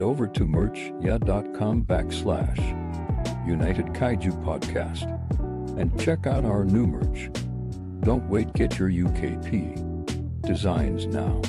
over to merchya.com/United Kaiju Podcast and check out our new merch. Don't wait, get your UKP designs now.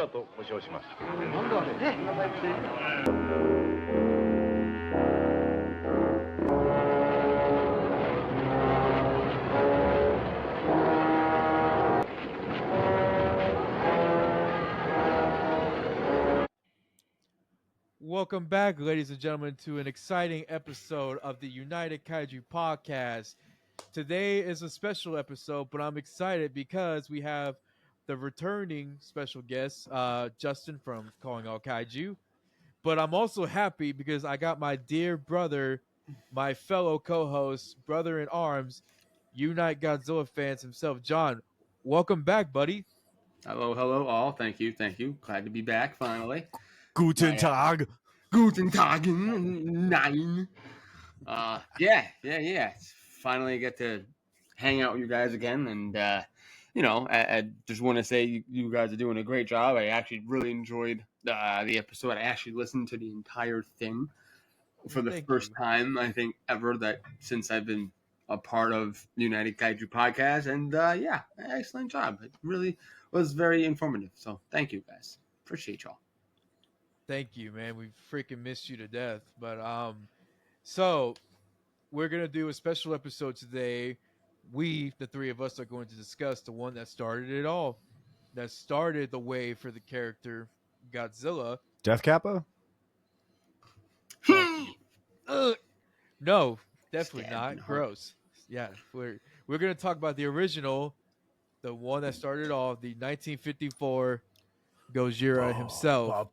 Godzilla と呼称します。Welcome back, ladies and gentlemen, to an exciting episode of the United Kaiju Podcast. Today is a special episode, but I'm excited because we have the returning special guest, Justin from Calling All Kaiju. But I'm also happy because I got my dear brother, my fellow co-host, brother in arms, Unite Godzilla fans himself, John. Welcome back, buddy. Hello, all. Thank you. Glad to be back finally. Guten Tag. Guten Tag. Nine. Yeah. Finally get to hang out with you guys again, and I just want to say you guys are doing a great job. I actually really enjoyed the episode. I actually listened to the entire thing for the first time, I think, ever since I've been a part of United Kaiju Podcast, and excellent job. It really was very informative. So thank you guys. Appreciate y'all. Thank you, man. We freaking missed you to death. But so we're gonna do a special episode today. We, the three of us, are going to discuss the one that started it all, that started the way for the character Godzilla. Death Kappa? No, definitely Stabbed not. Gross. Yeah, we're gonna talk about the original, the one that started it all, the 1954 Gojira himself.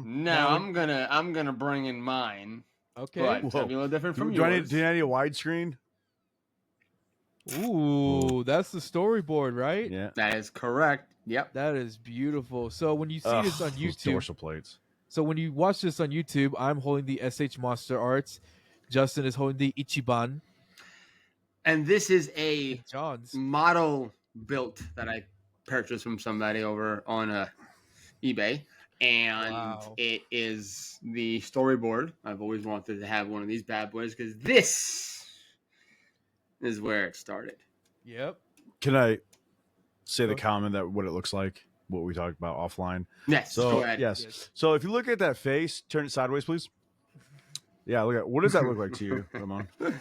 Now I'm gonna bring in mine. Okay. But it's gonna be a little different from do I yours. need a widescreen? Ooh, that's the storyboard, right? Yeah. That is correct. Yep. That is beautiful. So when you see this on those YouTube, dorsal plates. so when you watch this on YouTube, I'm holding the SH Monster Arts. Justin is holding the Ichiban. And this is a And John's model built that I purchased from somebody over on eBay. And Wow. it is the storyboard. I've always wanted to have one of these bad boys because this is where it started. Yep. Can I say the comment that what it looks like? What we talked about offline? Yes. So go ahead. yes. So if you look at that face, turn it sideways, please. Yeah, look at what does that look like to you, Ramon? Wait,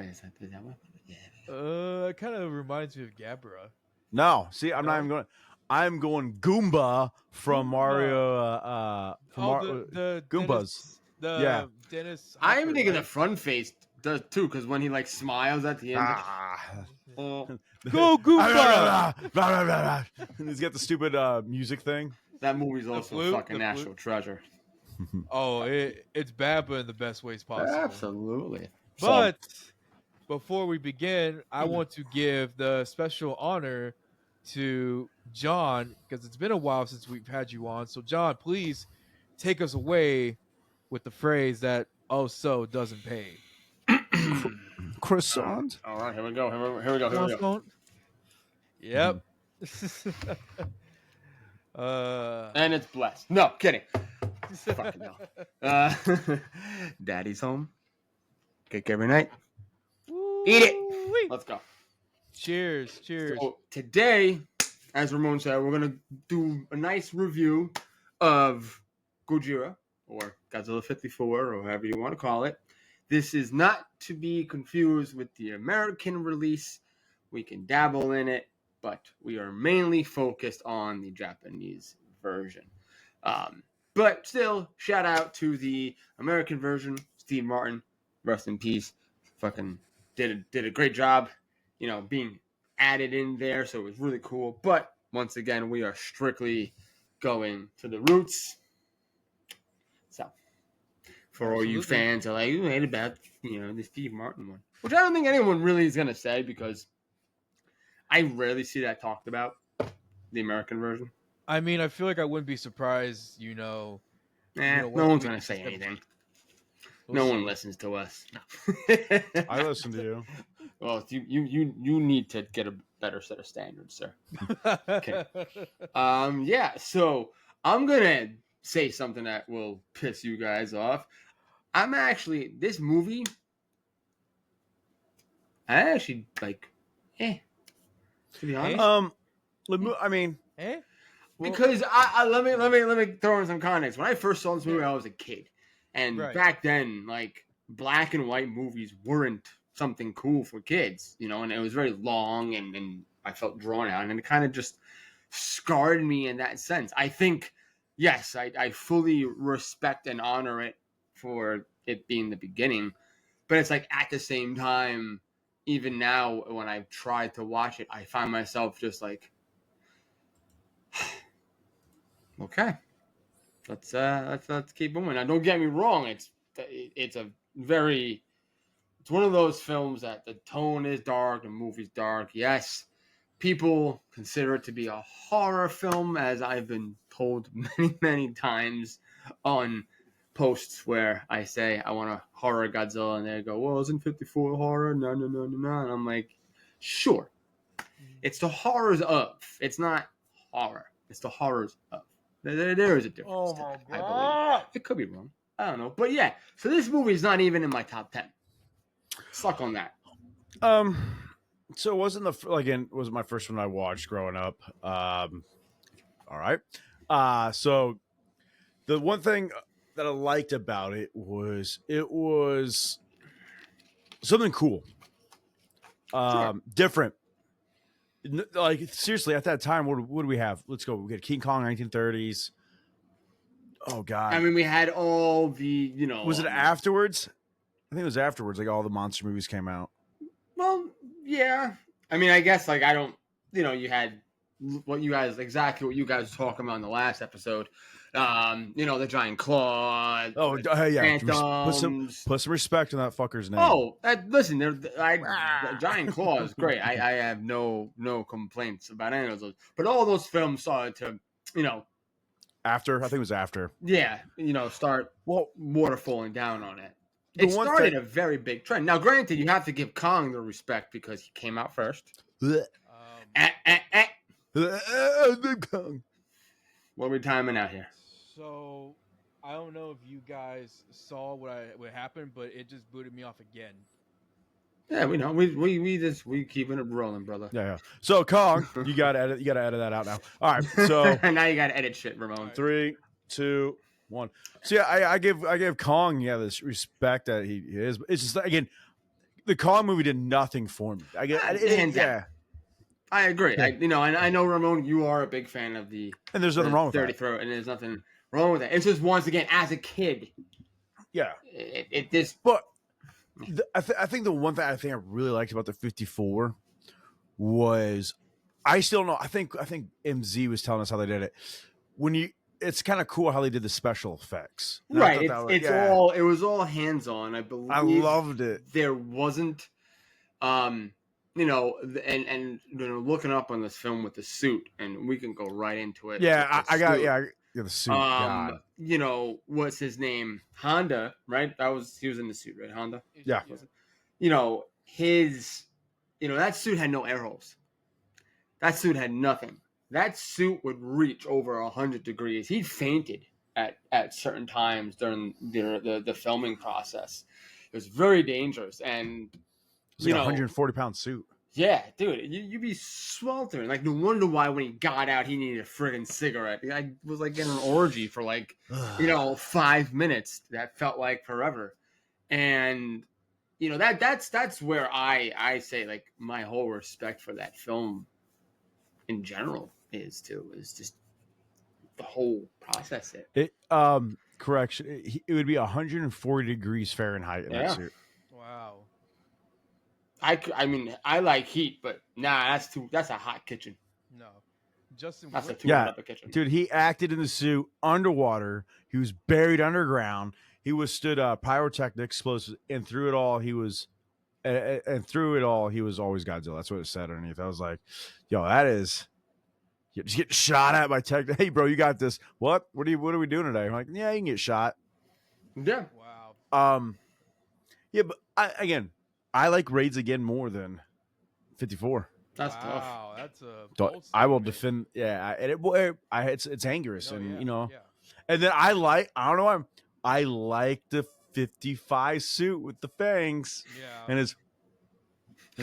is that one? Yeah. It kind of reminds me of Gabra. No, see, I'm not even going. I'm going Goomba from Mario. The Goombas. Dennis. I even Hopper, think of the right? front face does too, because when he like smiles at the end. Go Goomba! And he's got the stupid music thing. That movie's also flute, a fucking the national flute. treasure. Oh, it's Baba in the best ways possible. Absolutely. But before we begin, I want to give the special honor to John because it's been a while since we've had you on. So, John, please take us away with the phrase that "oh so doesn't pay." Croissant. All right, here we go. Yep. And it's blessed. No, kidding. Fucking hell. Daddy's home. Cake every night. Eat it. Let's go. Cheers. So today, as Ramon said, we're going to do a nice review of Gojira, or Godzilla 54, or however you want to call it. This is not to be confused with the American release. We can dabble in it, but we are mainly focused on the Japanese version. But still, shout out to the American version. Steve Martin, rest in peace. Fucking did a great job. being added in there. So it was really cool. But once again, we are strictly going to the roots. So for all you Absolutely. fans are like, you ain't about, the Steve Martin one, which I don't think anyone really is going to say because I rarely see that talked about, the American version. I mean, I feel like I wouldn't be surprised, No once one's we going to say step- anything. we'll No see. one listens to us. I listen to you. Well, you need to get a better set of standards, sir. Okay. Yeah. So I'm gonna say something that will piss you guys off. This movie. I actually like. To be honest, I mean, Eh? Well, because I let me throw in some context. When I first saw this movie, Yeah. I was a kid, and Right. back then, like black and white movies weren't something cool for kids, and it was very long and I felt drawn out, and it kind of just scarred me in that sense. I think, yes, I fully respect and honor it for it being the beginning, but it's like at the same time, even now when I've tried to watch it, I find myself just like, okay, let's keep moving. Now, don't get me wrong, it's one of those films that the tone is dark, the movie's dark. Yes, people consider it to be a horror film, as I've been told many, many times on posts where I say I want a horror Godzilla, and they go, "Well, isn't 54 horror?" No, no, no, no, no. And I'm like, sure, it's the horrors of. It's not horror. It's the horrors of. There is a difference. Oh to my that, I God. believe. It could be wrong. I don't know, but yeah. So this movie is not even in my top 10. Suck on that. so it wasn't wasn't my first one I watched growing up. All right. So the one thing that I liked about it was something cool, Sure. different. Like seriously, at that time, what do we have? Let's go. We had King Kong, 1930s. Oh God. I mean, we had all the, Was it afterwards? I think it was afterwards. Like all the monster movies came out. Well, yeah. I mean, I guess like I don't, you had exactly what you guys were talking about in the last episode. The giant claw. Oh the yeah. phantoms. Put some respect on that fucker's name. Oh, listen, the giant claw is great. I have no complaints about any of those. But all those films started to, After I think it was after. yeah, start Well, water falling down on it. The It one started thing- a very big trend. Now, granted, you have to give Kong the respect because he came out first. Blech. Um, What are we timing out here? so I don't know if you guys saw what happened, but it just booted me off again. Yeah, we know. We keeping it rolling, brother. Yeah. So Kong, you gotta edit that out now. All right. So now you gotta edit shit, Ramon. 3, 2, 1. So yeah, I give Kong this respect that he is. It's just again, the Kong movie did nothing for me. Hands down. Yeah. I agree. Yeah. I know, Ramon, you are a big fan of the And there's nothing wrong with 30 that. throw, and there's nothing wrong with that. It's just once again, as a kid, Yeah. But I think the one thing I really liked about the 54 was I still know. I think MZ was telling us how they did it. It's kind of cool how they did the special effects. And I right, thought it was all hands on. I believe I loved it. There wasn't, and looking up on this film with the suit, and we can go right into it. Yeah, with the I got suit. the suit. God. What's his name? Honda, right? He was in the suit, right? Honda. Yeah. That suit had no air holes. That suit had nothing. That suit would reach over 100 degrees. He fainted at certain times during the filming process. It was very dangerous, and It's like a 140-pound suit. yeah, dude, you'd be sweltering. Like, no wonder why when he got out, he needed a friggin' cigarette. I was like in an orgy for 5 minutes. That felt like forever. And, that's where I say, like, my whole respect for that film in general is just the whole process. Correction. It would be 140 degrees Fahrenheit in that suit. Wow. I mean, I like heat, but nah, that's a hot kitchen. No, Justin, That's a what? 200 Yeah, up a kitchen. dude, he acted in the suit underwater. He was buried underground. He withstood pyrotechnic explosives, and through it all, and through it all, he was always Godzilla. That's what it said underneath. I was like, yo, that is. You just get shot at by tech. Hey, bro, you got this. What? What are we doing today? I'm like, yeah, you can get shot. Yeah. Wow. Yeah, but I like Raids again more than 54. That's tough. Wow, that's a So bold I will statement. defend. Yeah, and it's angerous, No, and yeah, yeah. and then I don't know. I like the 55 suit with the fangs Yeah. and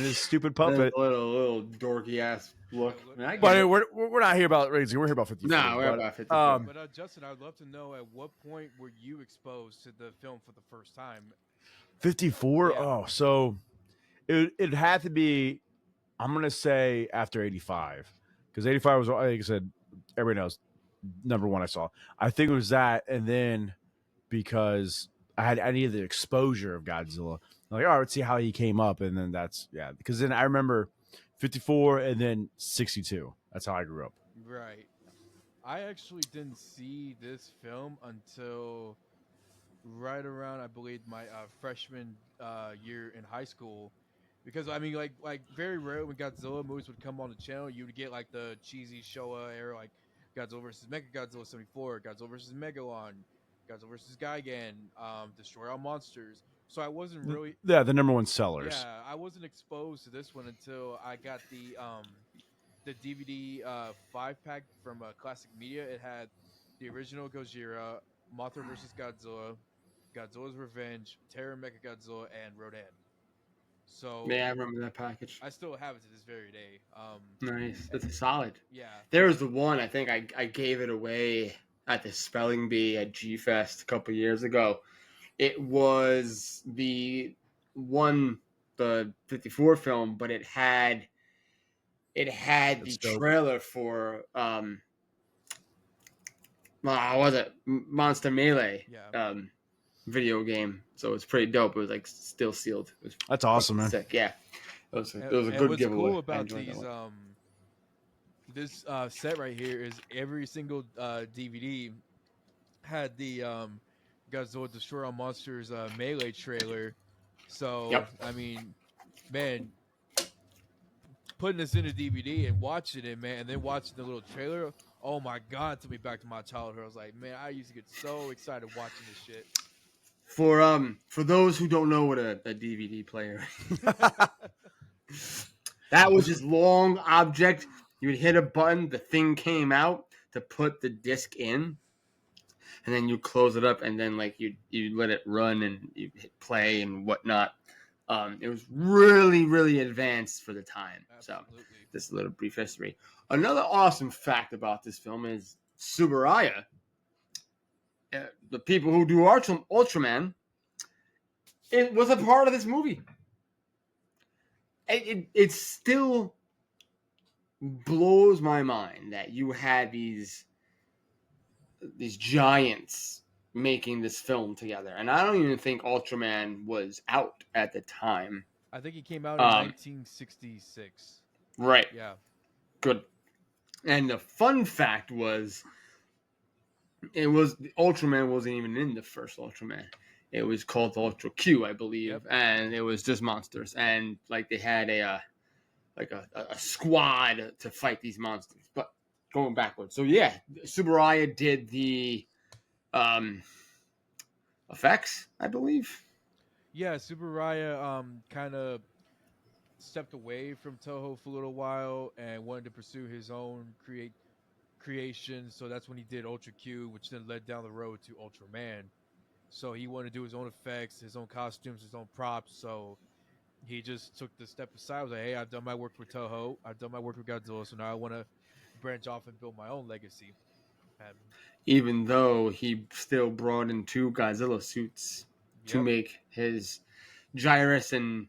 his stupid A puppet. little dorky ass look. Yeah, I mean, I But get it. we're not here about Raids. We're here about 54. No, we're about 54. But Justin, I'd love to know at what point were you exposed to the film for the first time? 54. Yeah. Oh, so it had to be. I'm gonna say after 85 because 85 was, like I said, everybody knows number one I saw. I think it was that, and then because I needed the exposure of Godzilla. I'm like, all right, let's see how he came up, and then because then I remember 54 and then 62. That's how I grew up. Right. I actually didn't see this film until right around, I believe, my freshman year in high school. Because I mean, like very rare when Godzilla movies would come on the channel, you would get like the cheesy Showa era, like Godzilla versus Mechagodzilla '74, Godzilla versus Megalon, Godzilla versus Gigan, Destroy All Monsters. So I wasn't really, Yeah, the number one sellers. yeah, I wasn't exposed to this one until I got the DVD 5-pack from Classic Media. It had the original Gojira, Mothra versus Godzilla, Godzilla's Revenge, Terror Mechagodzilla, and Rodan. So Yeah, I remember that package. I still have it to this very day. Nice. That's solid. Yeah. There was the one, I think I gave it away at the spelling bee at G Fest a couple years ago. It was the 54 film, but it had That's the dope. trailer for was it Monster Melee Yeah. video game. So it's pretty dope. It was like still sealed. It was That's awesome, man. sick. Yeah. It was a And good what's giveaway. cool I about enjoyed that these one. this set right here is every single DVD had the Godzilla Destroy All Monsters Melee trailer. So Yep. I mean, man, putting this in a DVD and watching it, man, and then watching the little trailer. Oh my god, it took me back to my childhood. I was like, man, I used to get so excited watching this shit. For those who don't know what a DVD player that was this long object. You would hit a button, the thing came out to put the disc in, and then you close it up, and then like you let it run and you hit play and whatnot. It was really advanced for the time. Absolutely. So this little brief history. Another awesome fact about this film is Subaraya, the people who do Ultraman, it was a part of this movie. It still blows my mind that you had these giants making this film together, and I don't even think Ultraman was out at the time. I think he came out in 1966. Right. Yeah. Good. And the fun fact was, Ultraman wasn't even in the first Ultraman. It was called Ultra Q, I believe, Yep. and it was just monsters, and like they had a squad to fight these monsters. But going backwards, so yeah, Subaraya did the effects, I believe. Yeah, Subaraya kind of stepped away from Toho for a little while and wanted to pursue his own creation. So that's when he did Ultra Q, which then led down the road to Ultraman. So he wanted to do his own effects, his own costumes, his own props. So he just took the step aside. Was like, hey, I've done my work for Toho. I've done my work with Godzilla. So now I want to branch off and build my own legacy. And, Even though he still brought in 2 Godzilla suits to yep. make his Gyrus and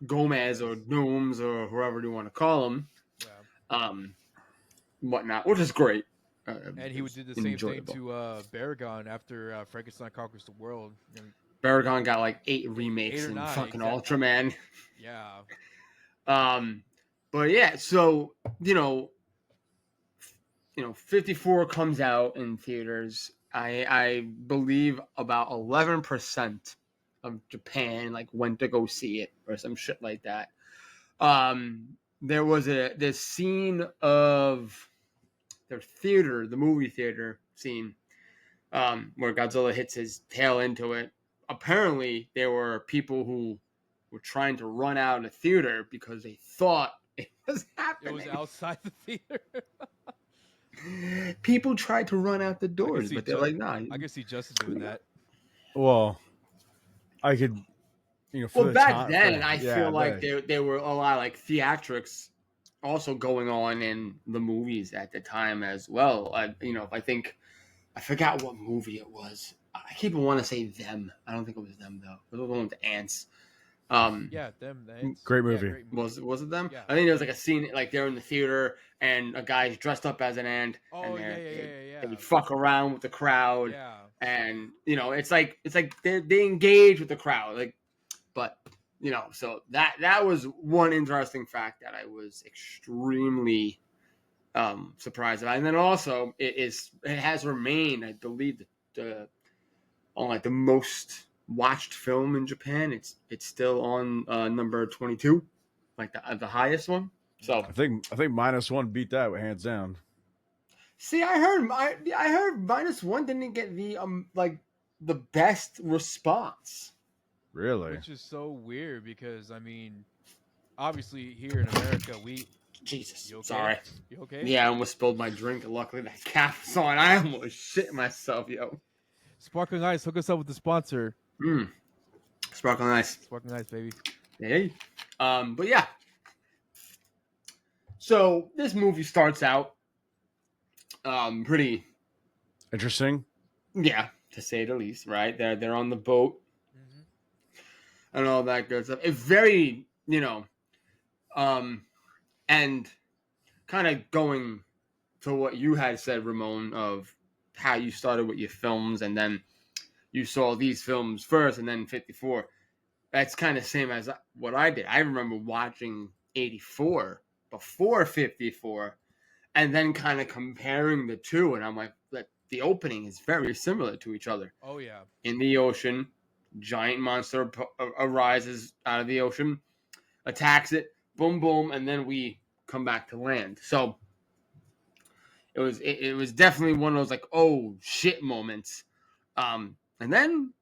Gomez or Gnomes or whoever you want to call them, whatnot, which is great. And he would do the same thing to Baragon after Frankenstein Conquers the World. Baragon got like 8 remakes 8 or in 9, fucking exactly. Ultraman. Yeah. But yeah, so 54 comes out in theaters. I believe about 11% of Japan like went to go see it or some shit like that. There was this scene of the movie theater scene, where Godzilla hits his tail into it. Apparently, there were people who were trying to run out of the theater because they thought it was It happening. was outside the theater. People tried to run out the doors, see but they're like, nah. I can see Justin doing that. Well, I could, for Well, the back time. then, I feel like but there were a lot of like theatrics also going on in the movies at the time as well. I think I forgot what movie it was. I keep wanting to say Them. I don't think it was Them though. It was the one with the ants. Yeah, them. It's, Great yeah, movie. great movie. Was it Them? Yeah, I think there was Them. like a scene like they're in the theater and a guy's dressed up as an ant Oh, and yeah. they fuck around with the crowd Yeah. and it's like they engage with the crowd but so that was one interesting fact that I was extremely surprised about. And then also it has remained, I believe, on like the most watched film in Japan. It's still on number 22, like the highest one. So I think -1 beat that hands down. see, I heard -1 didn't get the like the best response. Really? Which is so weird because I mean, obviously here in America, Jesus, you okay? sorry. You okay? Yeah, I almost spilled my drink, and luckily that cap was on. I almost shit myself, yo. Sparkling Ice, hook us up with the sponsor. Sparkling Ice. Sparkling Ice, baby. Hey. But yeah. So this movie starts out pretty Interesting. yeah, to say the least, right? They're on the boat and all that good stuff. It's very, and kind of going to what you had said, Ramon, of how you started with your films and then you saw these films first and then 54. That's kind of same as what I did. I remember watching 84 before 54 and then kind of comparing the two. And I'm like, the opening is very similar to each other. Oh yeah. In the ocean, giant monster arises out of the ocean, attacks it, boom, boom, and then we come back to land. So it was definitely one of those like, oh shit moments. And then,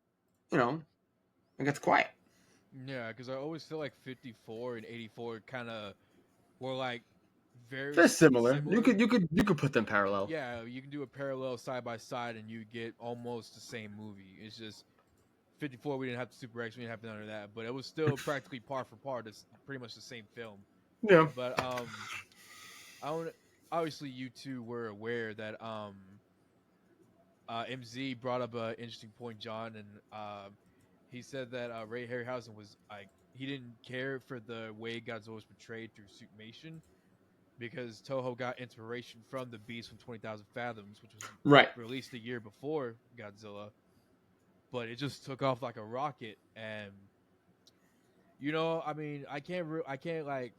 it gets quiet. Yeah, because I always feel like 54 and 84 kind of were like very They're similar. You could put them parallel. Yeah, you can do a parallel side by side and you get almost the same movie. It's just 54, we didn't have the Super X, we didn't have none of that, but it was still practically par for par. It's pretty much the same film. Yeah. But I don't. Obviously, you two were aware that MZ brought up an interesting point, John, and he said that Ray Harryhausen was like he didn't care for the way Godzilla was portrayed through Suitmation because Toho got inspiration from the Beast from 20,000 Fathoms, which was released a year before Godzilla, but it just took off like a rocket. And I mean, I can't like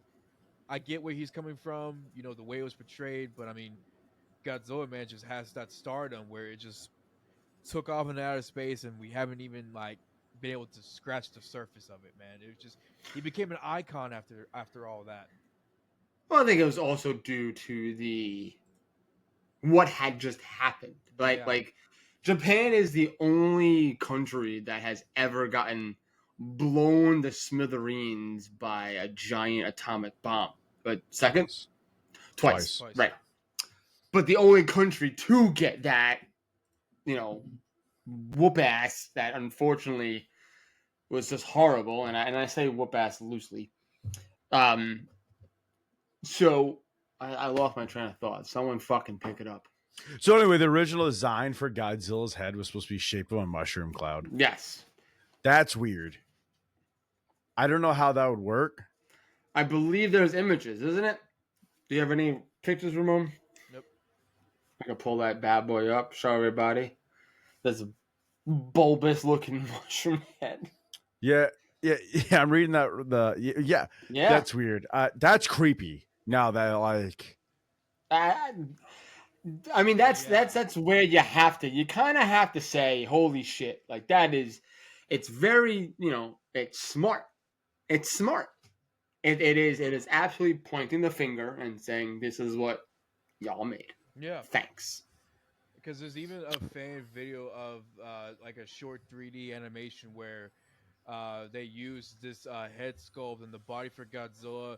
I get where he's coming from, the way it was portrayed, but I mean, Godzilla, man, just has that stardom where it just took off in outer space, and we haven't even like been able to scratch the surface of it, man. It was just he became an icon after all that. Well, I think it was also due to what had just happened. Like Japan is the only country that has ever gotten blown to smithereens by a giant atomic bomb. But second, twice. Right. But the only country to get that, whoop ass that unfortunately was just horrible, and I say whoop ass loosely. So I lost my train of thought. Someone fucking pick it up. So anyway, the original design for Godzilla's head was supposed to be shaped of a mushroom cloud. Yes. That's weird. I don't know how that would work. I believe there's images, isn't it? Do you have any pictures, Ramon? Nope. I can pull that bad boy up, show everybody. There's bulbous looking mushroom head. Yeah, I'm reading that. Yeah, Yeah. that's weird. That's creepy. Now that like, I mean, that's where you kind of have to say, holy shit, like that is, it's very, it's smart. It's smart. It is absolutely pointing the finger and saying, this is what y'all made. Yeah. Thanks. Because there's even a fan video of like a short 3D animation where they use this head sculpt and the body for Godzilla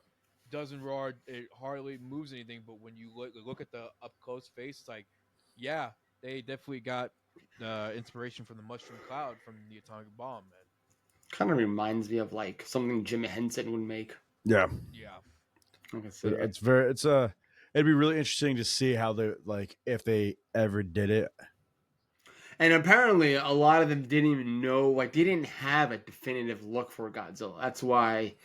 doesn't roar, it hardly moves anything. But when you look at the up close face, it's like, yeah, they definitely got inspiration from the mushroom cloud from the atomic bomb, man. Kind of reminds me of like something Jim Henson would make. yeah, Yeah. it'd be really interesting to see how they like if they ever did it. And apparently, a lot of them didn't even know, like they didn't have a definitive look for Godzilla. That's why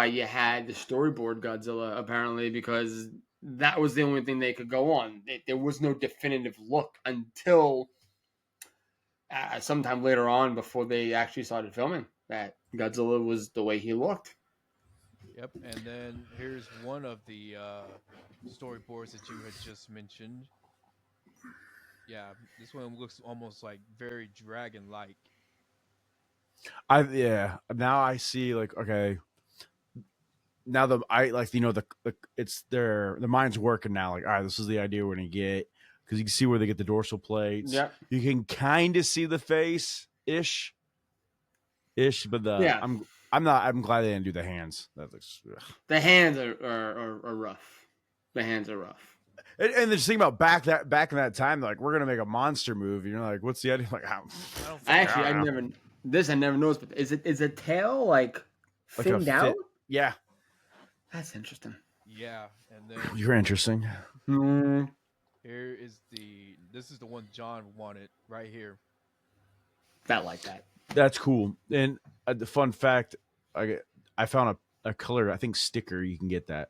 you had the storyboard Godzilla, apparently, because that was the only thing they could go on. There was no definitive look until sometime later on, before they actually started filming, that Godzilla was the way he looked. Yep. And then here's one of the storyboards that you had just mentioned. Yeah, this one looks almost like very dragon-like. Now I see like okay. Now the it's their mind's working now. Like all right, this is the idea we're gonna get because you can see where they get the dorsal plates. Yeah, You can kind of see the face ish, but I'm glad they didn't do the hands. That looks. Ugh. the hands are rough. The hands are rough. And just think about back in that time, like we're gonna make a monster movie. You're like, what's the idea? Like, I never noticed. But is a tail like thinned out? Yeah, that's interesting. Yeah, and then you're interesting. here is this is the one John wanted right here. That like that. That's cool. And the fun fact, I found a color, I think sticker. You can get that.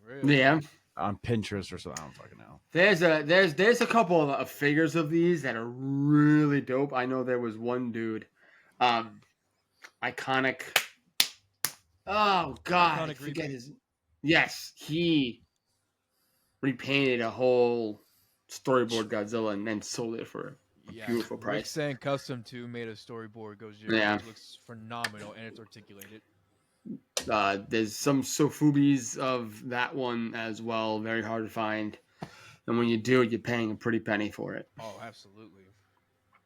Really? Yeah. On Pinterest or something. I don't fucking know. There's a couple of figures of these that are really dope. I know there was one dude, iconic. Oh God, I forget his. Yes, he repainted a whole storyboard Godzilla and then sold it for a beautiful price. Rick San Custom 2 made a storyboard Gojira. Yeah. It looks phenomenal and it's articulated. There's some Sofubis of that one as well. Very hard to find. And when you do, you're paying a pretty penny for it. Oh, absolutely.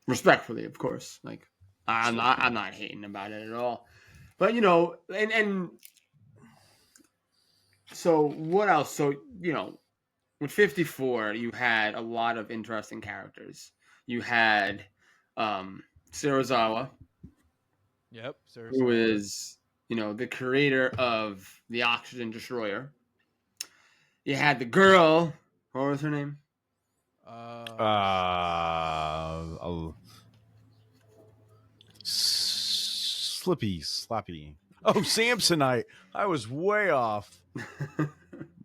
Respectfully, of course. Like I'm not hating about it at all. But and so what else? So, with 54, you had a lot of interesting characters. You had Serizawa. Yep, Serizawa. Who is the creator of the Oxygen Destroyer. You had the girl. What was her name? Slappy. Oh, Samsonite. I was way off.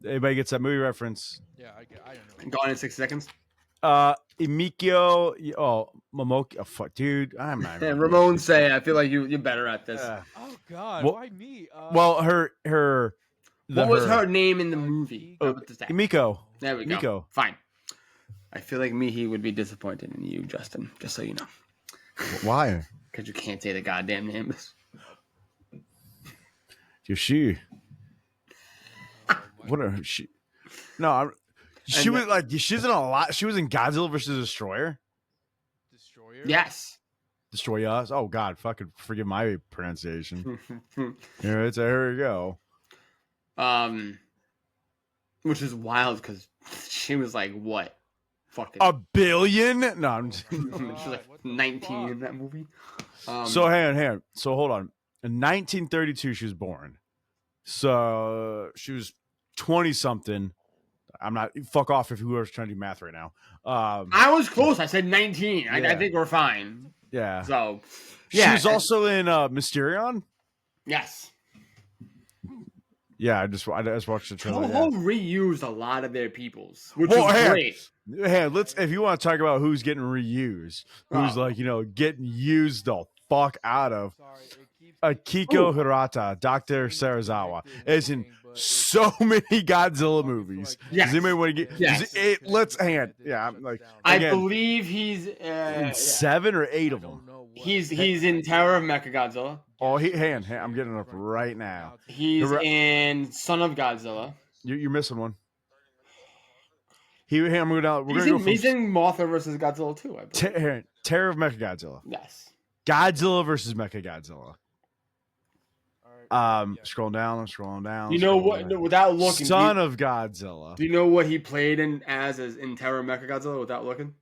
Anybody gets that movie reference? Yeah, I don't know. Gone in 6 seconds. Imikyo. Oh, Momoki. Oh, fuck, dude. I'm not. Ramon say, I feel like you're better at this. Oh God, well, why me? Well, her. What was her name in the movie? Miko. There we go. Miko. Fine. I feel like Mihi would be disappointed in you, Justin. Just so you know. Why? Because you can't say the goddamn name. Yoshi. What are she? No, she was like she's in a lot. She was in Godzilla versus Destroyer. Destroyer. Yes. Destroy Us. Oh God, fucking forgive my pronunciation. Here we go. Which is wild because she was like what? Fucking $1 billion? No, I'm just... she's like 19 in that movie. So hang on. So hold on. In 1932, she was born. So she was 20 something. I'm not. Fuck off if whoever's trying to do math right now. I was close. I said 19. Yeah. I think we're fine. Yeah. So yeah, she was also in Mysterion. Yes. Yeah, I just watched the trailer. Toho Yeah. reused a lot of their peoples, which Well, is hey, great. hey, let's if you want to talk about who's getting reused, who's Oh. like getting used the fuck out of. Sorry, it keeps Akiko Ooh. Hirata, Dr. saying Sarazawa, disconnected is in thing, but so it's many talking Godzilla for movies. like Yes. Does anybody want to get? Yes. Let's hang on. Yeah, I'm like I again, believe he's in 7 or 8 of them. he's in Terror of Mechagodzilla. Oh, I'm getting it up right now. He's Hira- in Son of Godzilla. You're missing one. I'm gonna go down. We're He's gonna in, go he's from in Mothra versus Godzilla too, I believe. Terror of Mechagodzilla, Yes. Godzilla versus Mechagodzilla. Scrolling down. I'm scrolling down. You know scrolling what? down. Without looking, Son of Godzilla. do you know what he played in in Terror of Mechagodzilla? Without looking,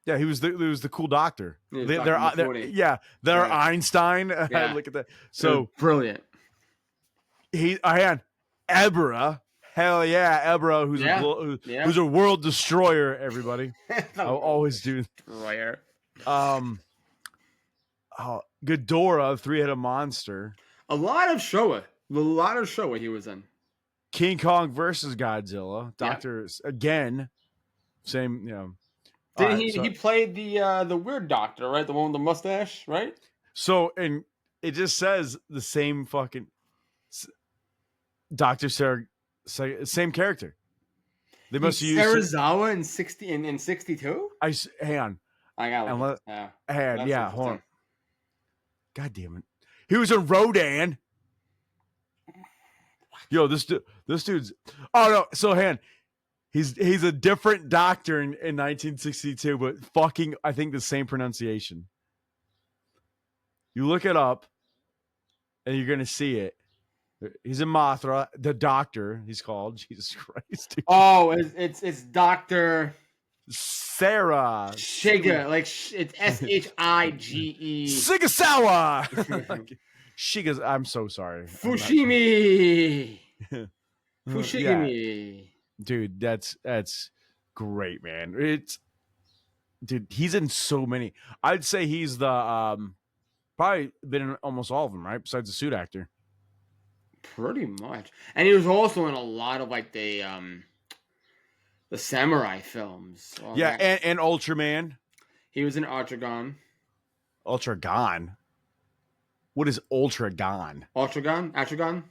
Yeah, he was the cool doctor. Yeah, They're Dr. Mifune. yeah, they're Yeah. Einstein. Yeah. Look at that. So So brilliant. I had Ebra. Hell yeah, Ebra, who's Yeah. who's a world destroyer. Everybody, I'll always do. Destroyer. Ghidorah, three-headed monster. A lot of Showa he was in. King Kong versus Godzilla. Yeah. Doctors again. Same, Didn't Alright, he played the weird doctor, right? The one with the mustache, right? So, and it just says the same fucking Dr. Sarah, same character. They must use Sarazawa in 62. hang on. I got And it. hold on. interesting. God damn it. He was in Rodan. Yo, this dude's oh no, so hang on. He's a different doctor in 1962, but fucking I think the same pronunciation. You look it up and you're gonna see it. He's in Mothra, the doctor, he's called. Jesus Christ. Dude. Oh, it's Dr. Sarah. Shiga, like it's Shige. Sigasawa. Shiga's I'm so sorry. Fushimi. Yeah. Fushimi. Dude, that's great, man. Dude, he's in so many. I'd say he's the probably been in almost all of them, right? Besides the suit actor. Pretty much. And he was also in a lot of like the samurai films. All Yeah, that. and Ultraman. He was in Ultragon. Ultragon. What is Ultragon? Ultragon? I don't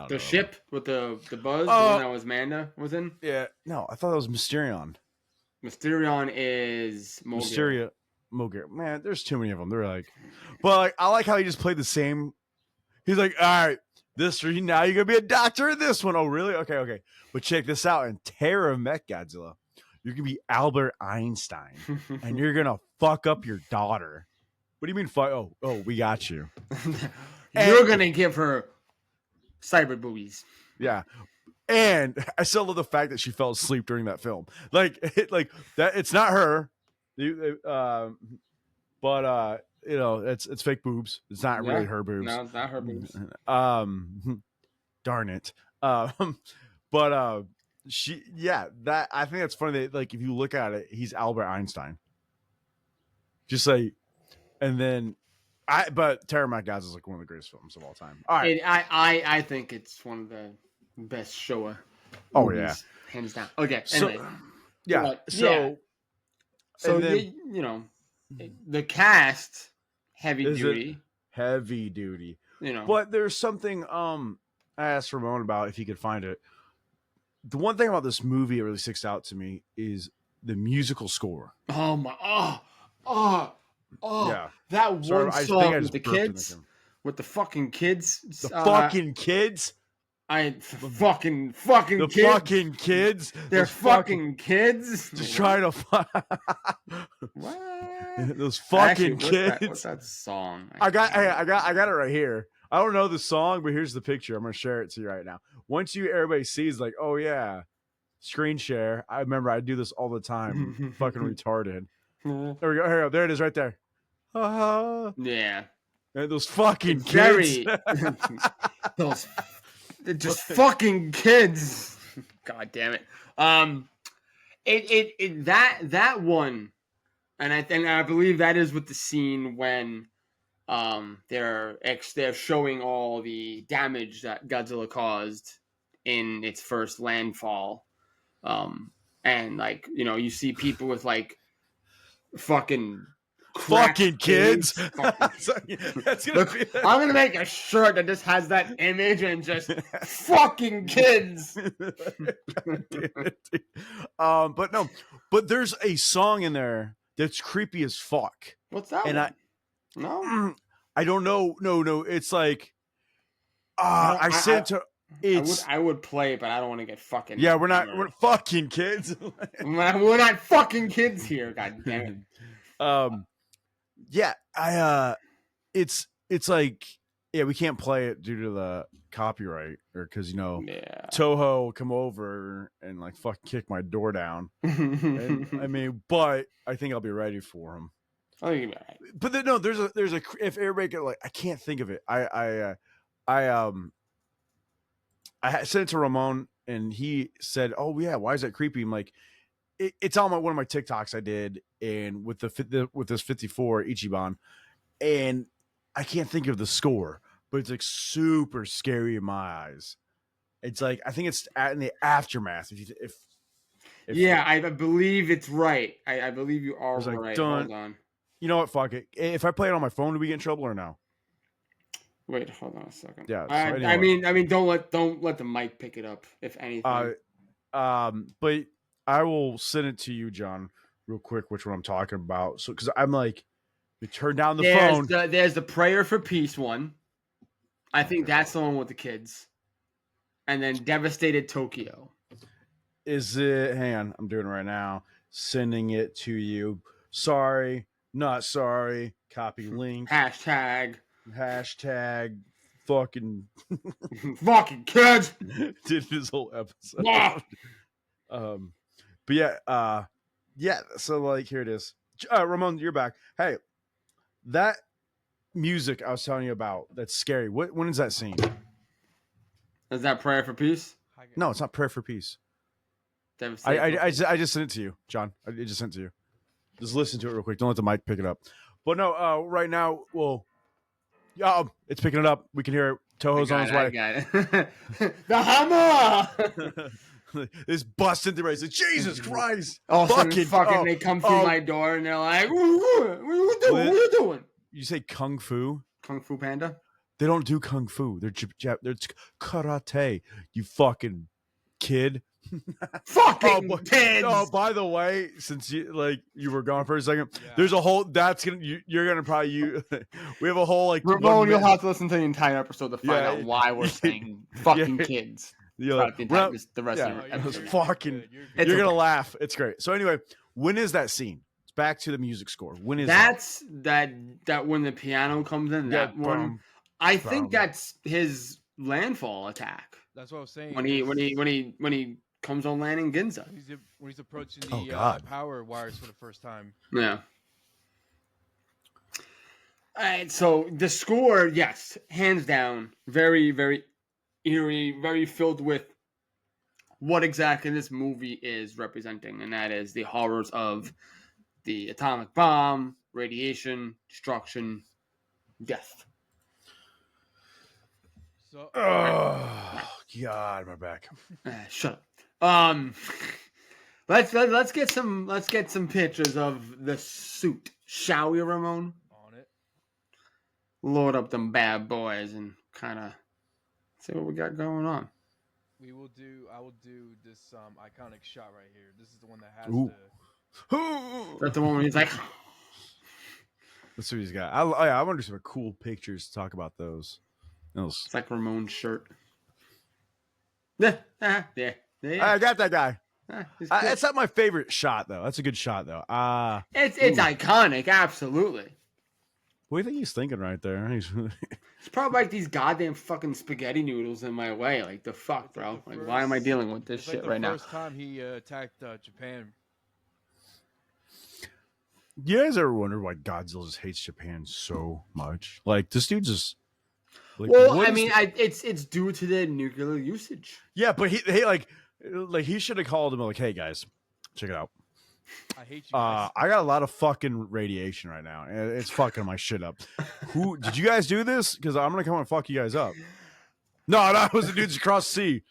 The know. ship with the buzz, the one that was Manda was in. Yeah. No, I thought that was Mysterion. Mysterion is Mogul. Mysteria. Mogul. Man, there's too many of them. They're like, but like, I like how he just played the same. He's like, all right, now you're gonna be a doctor in this one. Oh, really? Okay. But check this out. In Terror of Godzilla, you're gonna be Albert Einstein, and you're gonna fuck up your daughter. What do you mean fuck? Oh, we got you. You're gonna give her cyber boobies. Yeah. And I still love the fact that she fell asleep during that film. Like that. It's not her. But it's fake boobs. It's not really her boobs. No, it's not her boobs. Darn it. But that I think that's funny that like if you look at it, he's Albert Einstein. Just like, and then but Terror of Godzilla is like one of the greatest films of all time. All right, I think it's one of the best Showa. Oh movies, hands down. Okay, so anyway. yeah, So then, the cast heavy Is it- duty. heavy duty. You know, But there's something I asked Ramon about if he could find it. The one thing about this movie that really sticks out to me is the musical score. oh my, Yeah. that Sorry, one I think song I with just the burped in the kids, camera. with the fucking kids, The fucking kids. fucking The kids. fucking kids. They're Those fucking kids. just trying to find What? those Actually, fucking kids. What's that song? I got it right here. I don't know the song, but here's the picture. I'm gonna share it to you right now. Once everybody sees, like, oh yeah, screen share. I remember I do this all the time. Fucking retarded. There we go. Here we go. There it is, right there. Yeah. And those fucking It's kids. those they're just fucking kids. God damn it. That one, and I believe that is with the scene when they're showing all the damage that Godzilla caused in its first landfall. And like, you know, you see people with like fucking Fucking kids. Fucking... That's gonna Look, be I'm gonna make a shirt that just has that image and just fucking kids. But no, but there's a song in there that's creepy as fuck. What's that? And one? No, I don't know. No, it's like I said to it's. I would play it, but I don't want to get fucking. Yeah, we're fucking kids. We're not fucking kids here. God damn it. Yeah, it's like, yeah, we can't play it due to the copyright, or because Yeah. Toho will come over and like fucking kick my door down. And, I mean, but I think I'll be ready for him. I think you'll be all right. But then, no, there's a if everybody could, like, I can't think of it. I sent it to Ramon and he said, "Oh yeah, why is that creepy?" I'm like, it's on one of my TikToks I did, and with this 54 Ichiban, and I can't think of the score, but it's like super scary in my eyes. It's like, I think it's in the aftermath. If Yeah, I believe it's right. I believe you are like, right. dun. Hold on. You know what? Fuck it. If I play it on my phone, do we get in trouble or no? Wait, hold on a second. Yeah. So I mean, don't let the mic pick it up, if anything. But I will send it to you, John, real quick, which one I'm talking about. So, because I'm like, we turn down the phone. There's the Prayer for Peace one. I think that's the one with the kids. And then Devastated Tokyo. Is it? Hang on, I'm doing it right now. Sending it to you. Sorry, not sorry. Copy link. Hashtag. Fucking Fucking kids. Did this whole episode. Yeah. But yeah. So like, here it is. Ramon, you're back. Hey, that music I was telling you about, that's scary. When is that scene? Is that Prayer for Peace? No, it's not Prayer for Peace. I I just sent it to you, John. I just sent it to you. Just listen to it real quick. Don't let the mic pick it up. But no, right now, well, yeah, it's picking it up. We can hear it. Toho's on his way. I got it. The hammer. This busting through. He's like, Jesus Christ! Oh, fucking! They come through my door and they're like, "What are you doing? What are you doing?" You say kung fu? Kung Fu Panda? They don't do kung fu. They're karate. You fucking kid. Fucking kids. Oh, by the way, since you were gone for a second, there's a whole you're gonna probably we have a whole like Ramon, you'll have to listen to the entire episode to find out why we're saying fucking kids. The rest of the episode. Fucking, you're gonna laugh. It's great. So anyway, when is that scene? It's back to the music score. When is that when the piano comes in? That one. I think that's his landfall attack. That's what I was saying. When he comes on land in Ginza. When he's approaching the power wires for the first time. Yeah. All right, so the score, yes, hands down, very, very eerie, very filled with what exactly this movie is representing, and that is the horrors of the atomic bomb, radiation, destruction, death. So, oh God, my back. Shut up. Let's get some pictures of the suit, shall we, Ramon? On it. Load up them bad boys and kind of see what we got going on. I will do this iconic shot right here. This is the one that has That's the one where he's like. Let's see what he's got. I wonder some cool pictures to talk about those. It's like Ramon's shirt. Yeah. I got that guy. That's not my favorite shot, though. That's a good shot, though. It's iconic, absolutely. What do you think he's thinking right there? It's probably like these goddamn fucking spaghetti noodles in my way. Like, the fuck, bro? Like, why am I dealing with this shit right now? First time he attacked Japan. You guys ever wonder why Godzilla just hates Japan so much? Like, this dude just. Like, well, I mean, it's due to the nuclear usage. Yeah, but he should have called him like, "Hey guys, check it out. I hate you guys. I got a lot of fucking radiation right now, and it's fucking my shit up. Who did you guys do this? Because I'm gonna come and fuck you guys up. No, it was the dudes across the sea.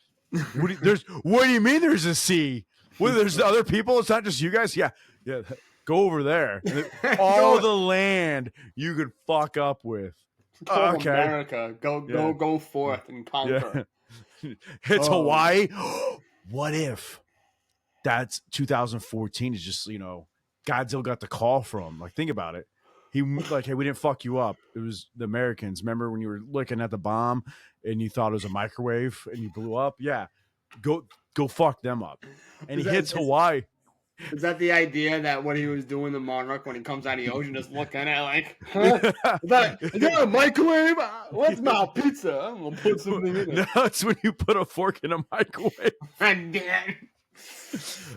What do you mean? There's a sea? Well, there's other people. It's not just you guys. Yeah. Go over there. All the land you could fuck up with. Okay. America, go forth and conquer. Yeah. It's Hawaii. What if that's 2014? Is just Godzilla got the call from. Like, think about it. He like, hey, we didn't fuck you up. It was the Americans. Remember when you were looking at the bomb and you thought it was a microwave and you blew up? Yeah, go fuck them up. And he hits Hawaii. Is that the idea that what he was doing, the monarch, when he comes out of the ocean, just looking at it like, huh? Is that a microwave? What's my pizza? I'm gonna put something in it. No, it's when you put a fork in a microwave.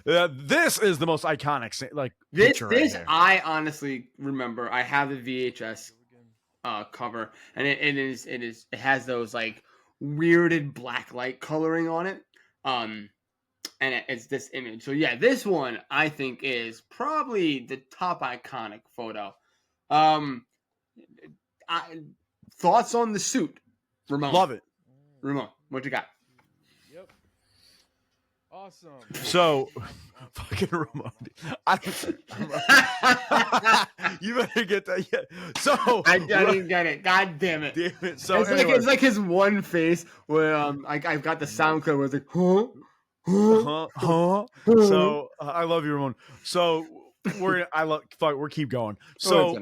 This is the most iconic this right I honestly remember. I have the VHS cover, and it has those like weirded black light coloring on it, and it's this image. So yeah, this one I think is probably the top iconic photo. Thoughts on the suit, Ramon? Love it, Ramon. What you got? Awesome. So, fucking Ramon. You better get that. Yeah. So I didn't get it. God damn it. So it's like his one face where I've got the sound clip where it's like, huh? So I love you, Ramon. So we're keep going. So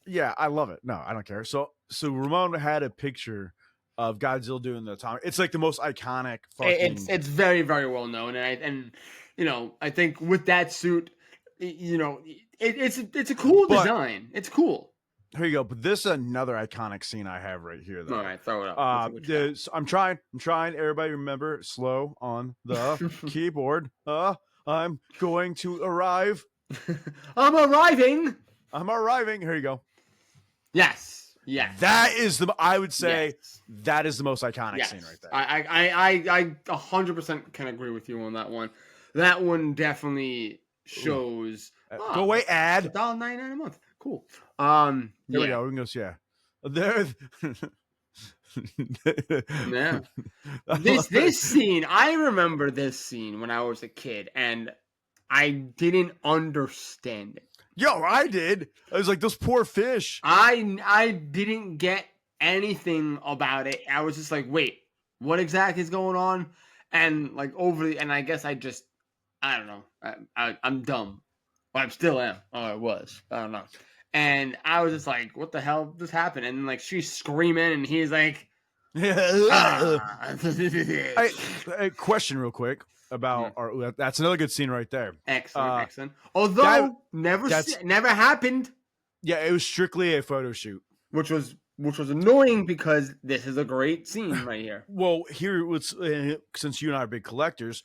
yeah, I love it. No, I don't care. So Ramon had a picture of Godzilla doing the atomic. It's like the most iconic. It's very, very well known, and I think with that suit, it's a cool design. It's cool. Here you go. But this is another iconic scene I have right here, though. All right, throw it up. I'm trying. Everybody remember, slow on the keyboard. I'm going to arrive. I'm arriving. Here you go. Yes. Yeah, that is I would say that is the most iconic scene right there. I 100% can agree with you on that one. That one definitely shows. Go away, ad. $1.99 a month. Cool. Here we go. We can go. Yeah. There. Yeah. This scene. I remember this scene when I was a kid, and I didn't understand it. Yo, I did. I was like, those poor fish. I didn't get anything about it. I was just like, wait, what exactly is going on? And like and I guess I don't know. I'm dumb. Well, I still am. Oh, I was. I don't know. And I was just like, what the hell just happened? And like she's screaming, and he's like, A question real quick about that's another good scene right there. Excellent. Although never happened. Yeah, it was strictly a photo shoot, which was annoying because this is a great scene right here. Well, here was since you and I are big collectors,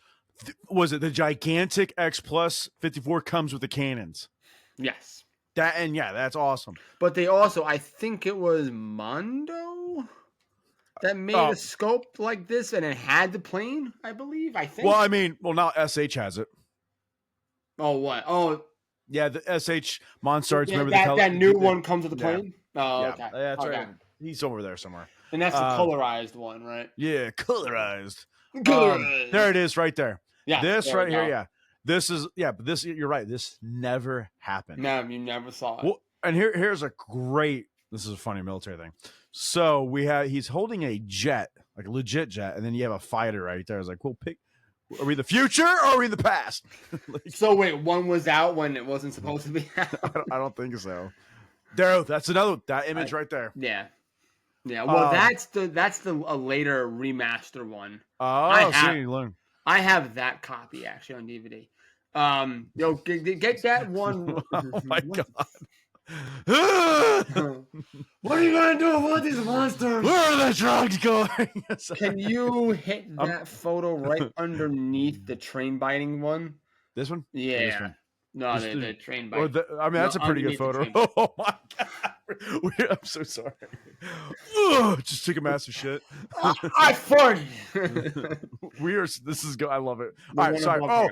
was it the gigantic X Plus 54 comes with the cannons? Yes. That's awesome. But they also, I think it was Mondo that made a scope like this, and it had the plane, I believe. I think. Well, now SH has it. Oh, what? Oh, yeah, the SH Monstars. Yeah, remember that new one comes with the plane. Oh, yeah. Okay, that's right. He's over there somewhere. And that's the colorized one, right? Yeah, colorized. Colorized. There it is, right there. Yeah, this right here. Yeah, this is. Yeah, but this. You're right. This never happened. No, you never saw it. Well, and here's a great. This is a funny military thing. So he's holding a jet, like a legit jet, and then you have a fighter right there. I was like, well, are we the future or are we the past? So wait, one was out when it wasn't supposed to be out? I don't think so. There, that's that image right there. Yeah. Well, that's a later remaster one. Oh, I have that copy actually on DVD. Get that one. Oh my god. What are you gonna do with these monsters? Where are the drugs going? Can you hit that photo right underneath the train biting one? This one? Yeah. This one? No, the train bite. That's a pretty good photo. Oh my god. I'm so sorry. Just took a massive shit. I farted. This is good. I love it. All right, sorry.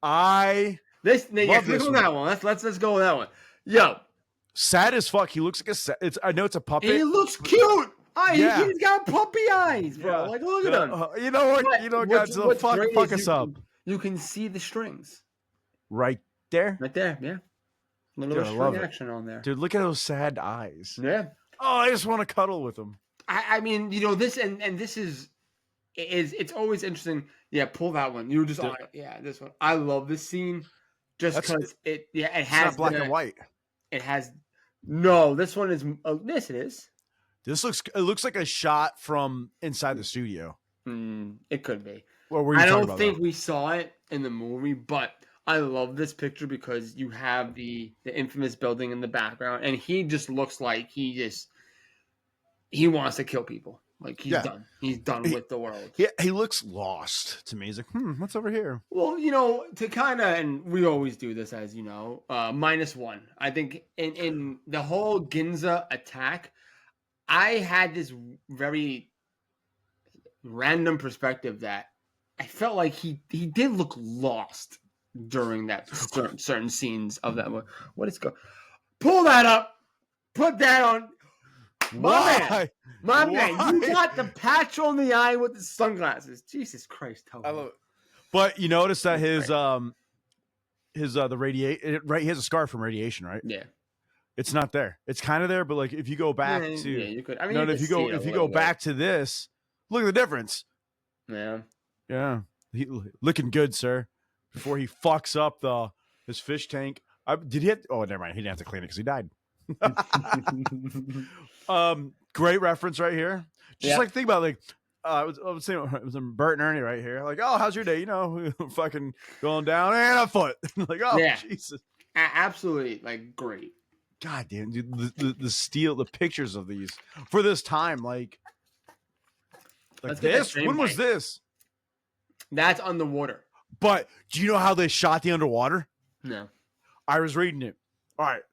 I Love click this on one. that one. Let's go with that one. Yo, Sad as fuck. He looks like I know it's a puppet. he looks cute. Yeah. He's got puppy eyes, bro. Yeah. Like, look at him. You know what? But You know, what's Godzilla, great fuck is us up. you can see the strings Right there. right there. Yeah, little Dude, I love string it. action on there. Dude, look at those sad eyes. Yeah. Oh, I just want to cuddle with him. I mean, this and this is it's always interesting. Yeah, pull that one. You were just on it. Yeah, this one. I love this scene just because it It's has not black and white. It has no. This one is. Yes, it is. It looks like a shot from inside the studio. It could be. What were you I talking don't about, think though? we saw it in the movie, but I love this picture because you have the infamous building in the background, and he just looks like he wants to kill people. Like he's done. He's done with the world. He looks lost to me. He's like, what's over here? Well, to kind of, and we always do this, as you know, -1. I think in the whole Ginza attack, I had this very random perspective that I felt like he did look lost during that certain scenes of that one. What is go? Pull that up. Put that on. My man, you got the patch on the eye with the sunglasses. Jesus Christ, I love it. But you notice that his the radiation, right? He has a scar from radiation, right? Yeah. It's not there. It's kind of there, but like if you go back to you could. I mean, if you go back to this, look at the difference. Yeah. He looking good, sir. Before he fucks up his fish tank. Did he have? Oh, never mind. He didn't have to clean it because he died. Great reference right here. Just like think about I was saying it was Bert and Ernie right here. Like, oh, how's your day? Fucking going down and a foot. Like, oh, yeah. Jesus. Absolutely, like great. God damn, dude, the pictures of these for this time, like this. When was this? That's underwater. But do you know how they shot the underwater? No. I was reading it. All right,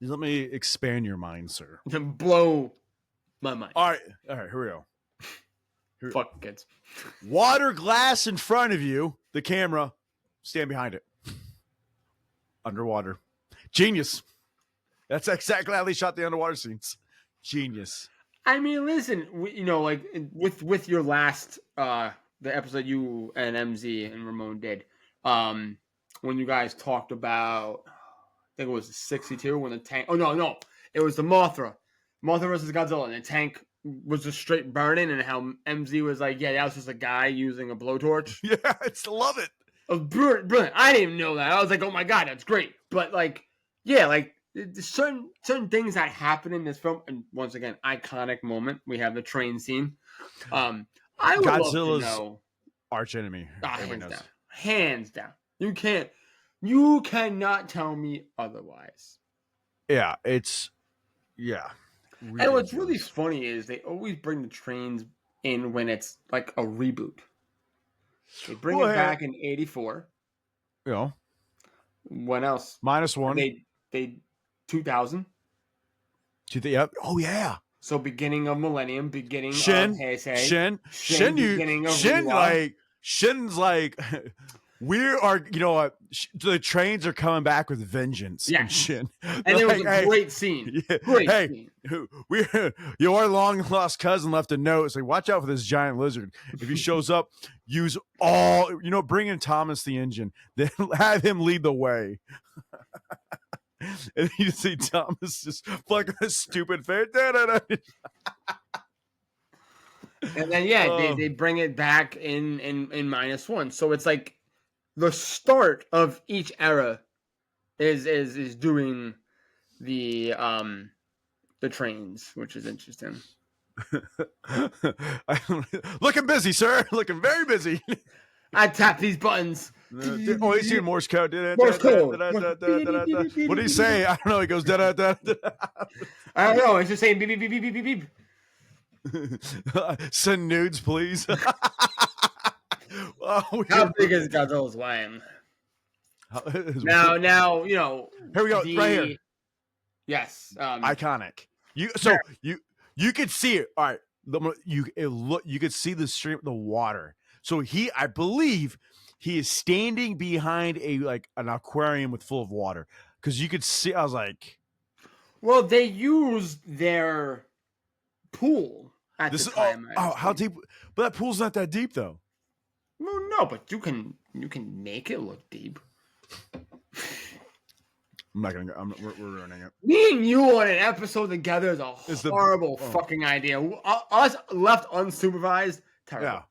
let me expand your mind, sir. To blow my mind. All right, here we go. Fuck kids. Water glass in front of you. The camera, stand behind it. Underwater. Genius. That's exactly how they shot the underwater scenes. Genius. I mean, listen, like with your last the episode you and MZ and Ramon did, when you guys talked about, I think it was 62 when the tank. Oh no, it was the Mothra versus Godzilla, and the tank was just straight burning, and how MZ was like, yeah, that was just a guy using a blowtorch. Yeah, I still love it. It was brilliant. I didn't even know that. I was like, oh my god, that's great. But like, yeah, like certain things that happen in this film, and once again, iconic moment. We have the train scene. I would Godzilla's love to know, arch enemy. Hands down. You cannot tell me otherwise. Yeah, it's really and what's really funny is they always bring the trains in when it's like a reboot. They bring it back in '84. When else? -1. They 2000. Yep. Oh yeah. So beginning of millennium, beginning of Heisei. Shin's like, we are, the trains are coming back with vengeance. Yeah. Shin. And it was a great scene. Yeah, great scene. Your long lost cousin left a note. It's like, watch out for this giant lizard. If he shows up, use all, bring in Thomas the engine, then have him lead the way. And you see Thomas just fucking a stupid face. And then they bring it back in -1. So it's like the start of each era is doing the trains, which is interesting. Looking busy, sir. Looking very busy. I tap these buttons. Oh, he's doing Morse code. Morse code. What did he say? I don't know. He goes da da da. I don't know. It's just saying beep beep beep beep beep beep. Send nudes, please. How big is Godzilla's wham? Now Here we go. Right here. Yes. Iconic. You could see it. All right. You could see the stream, the water. So I believe he is standing behind an aquarium with full of water because you could see. I was like, Well, they used their pool at "This the is time. how deep?" But that pool's not that deep though. Well, no, but you can make it look deep. I'm not gonna go. We're ruining it. Me and you on an episode together is a It's horrible fucking idea. Us left unsupervised, terrible. Yeah.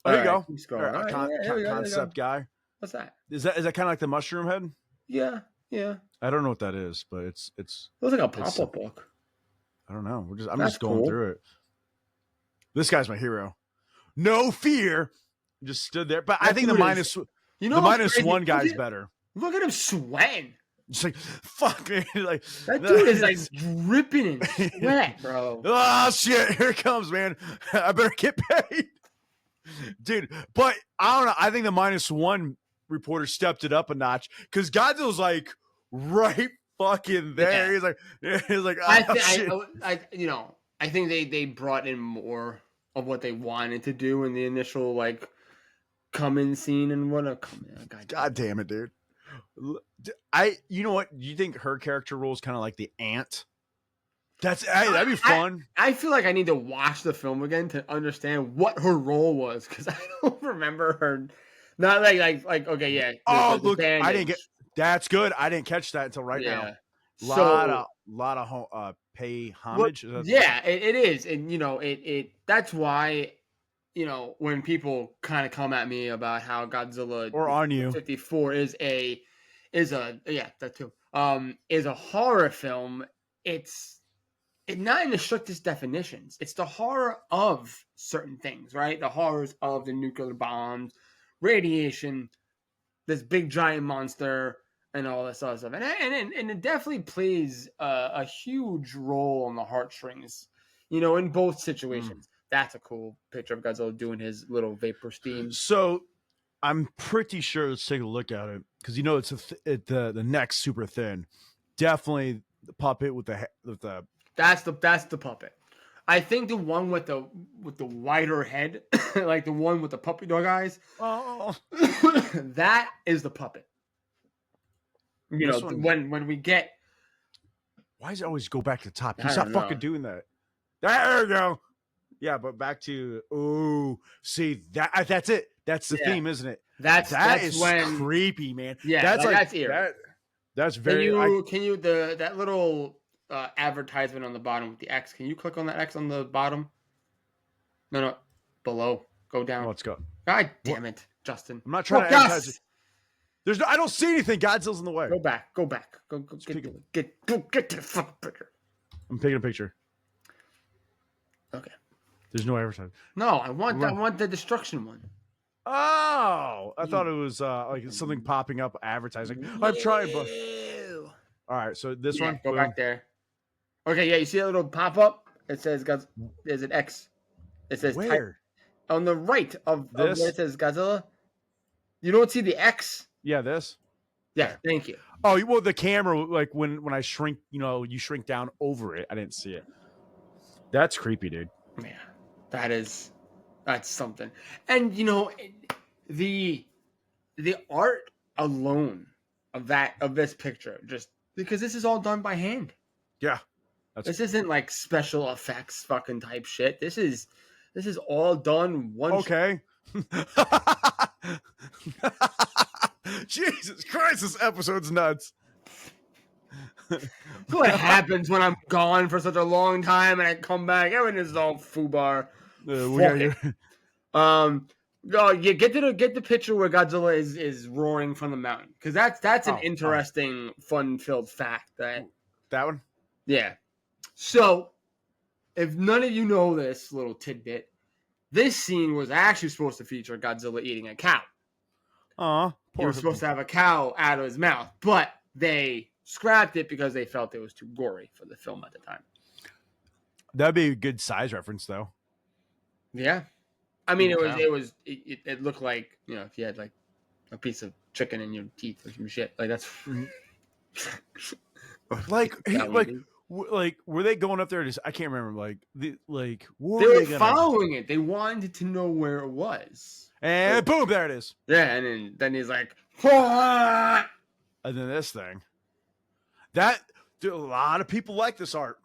There you go. Keep scrolling. All right, Here we go. concept guy. What's that? Is that kind of like the mushroom head? Yeah. I don't know what that is, but it's. Looks like a pop-up book. I don't know. I'm That's just going cool. through it. This guy's my hero. No fear. Just stood there, but I think the minus one guy's better. Look at him sweating. Just like fuck, man. Like That dude is like dripping in sweat, bro. Oh shit! Here it comes, man. I better get paid, dude. But I don't know. I think the minus one reporter stepped it up a notch because Godzilla's like right fucking there. Yeah. He's like, oh, shit. I think they brought in more of what they wanted to do in the initial like come in scene and what God damn it, dude. You know what? You think her character role is kind of like the ant? That'd be fun. I feel like I need to watch the film again to understand what her role was because I don't remember her. Not like okay, yeah. Oh, look, I didn't get. That's good. I didn't catch that until right now. Lot of pay homage. Yeah, it is, and it. That's why, when people kind of come at me about how Godzilla or on you 54 is a that too is a horror film. It's not in the strictest definitions. It's the horror of certain things, right? The horrors of the nuclear bombs, radiation, this big giant monster, and all this other stuff. And it definitely plays a huge role on the heartstrings, in both situations. That's a cool picture of Godzilla doing his little vapor steam. So I'm pretty sure, let's take a look at it, because it's the neck's super thin. Definitely the puppet with the That's the puppet. I think the one with the wider head, like the one with the puppy dog eyes, that is the puppet. When we get. Why does it always go back to the top? He's not fucking doing that. There we go. Yeah, but back to see that's it. That's the theme, isn't it? That is creepy, man. Yeah, that's eerie. That's very. Can you that little advertisement on the bottom with the X? Can you click on that X on the bottom? No, below. Go down. Let's go. God damn it, Justin! I'm not trying to advertise. I don't see anything. Godzilla's in the way. Go back. Go get the fucking picture. I'm taking a picture. Okay. There's no advertising. No, I want the destruction one. Oh, I thought it was like something popping up advertising. I've tried, but all right. So this one, go back there. Okay, yeah, you see a little pop up? It says there's an X. It says where? On the right of where it says Godzilla. You don't see the X? Yeah, this. Yeah, thank you. Oh, well, the camera, like when I shrink, you shrink down over it. I didn't see it. That's creepy, dude. Yeah, that's something. And the art alone of this picture, just because this is all done by hand. Yeah, this isn't like special effects fucking type shit. This is all done one. Okay. Jesus Christ, this episode's nuts. What happens when I'm gone for such a long time and I come back? Everything is all foobar. You get the picture where Godzilla is roaring from the mountain, because that's an interesting, fun-filled fact. That one. Yeah. So, if none of you know this little tidbit, this scene was actually supposed to feature Godzilla eating a cow. He was supposed to have a cow out of his mouth, but they scrapped it because they felt it was too gory for the film at the time. That'd be a good size reference, though. Yeah, I mean, it looked like, if you had like a piece of chicken in your teeth or some shit, like that's like like, were they going up there? I can't remember. Like, what They were were they gonna? following it. They wanted to know where it was. And boom, there it is. Yeah, and then he's like, "Wah!" And then this thing. That dude, a lot of people like this art.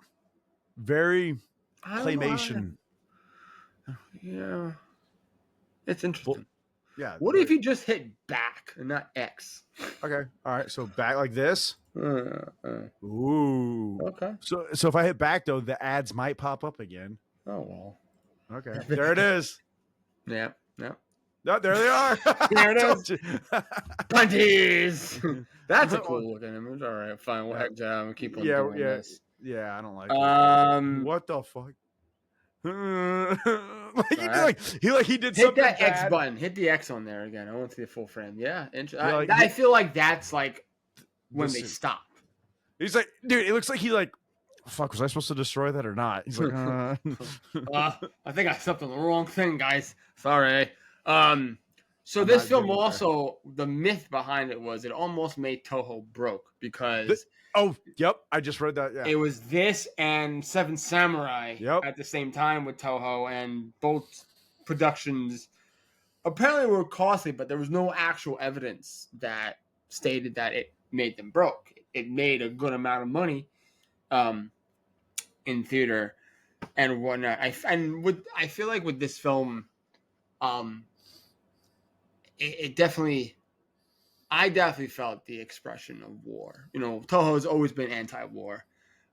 Very claymation. Yeah, it's interesting. Yeah. What if you just hit back and not X? Okay. All right. So back like this. Ooh. Okay. So if I hit back though, the ads might pop up again. Oh well. Okay. There it is. Yeah. No, there they are. There it Told is. you. Bunties. That's a cool looking image. All right, fine. We'll keep on doing this. Yeah, I don't like it. What the fuck? he did hit something that X bad. button. Hit the X on there again. I want to see the full frame. Yeah, like, I feel like that's like when they stop. He's like, dude, it looks like he like, fuck, was I supposed to destroy that or not? He's like, I think I stepped on the wrong thing, guys. Sorry. So I'm this not film getting also, the myth behind it was it almost made Toho broke because oh, yep, I just read that. Yeah, it was this and Seven Samurai Yep. at the same time with Toho, and both productions apparently were costly, but there was no actual evidence that stated that it made them broke. It made a good amount of money in theater and whatnot. I feel like with this film, it definitely, I definitely felt the expression of war. You know, Toho has always been anti-war,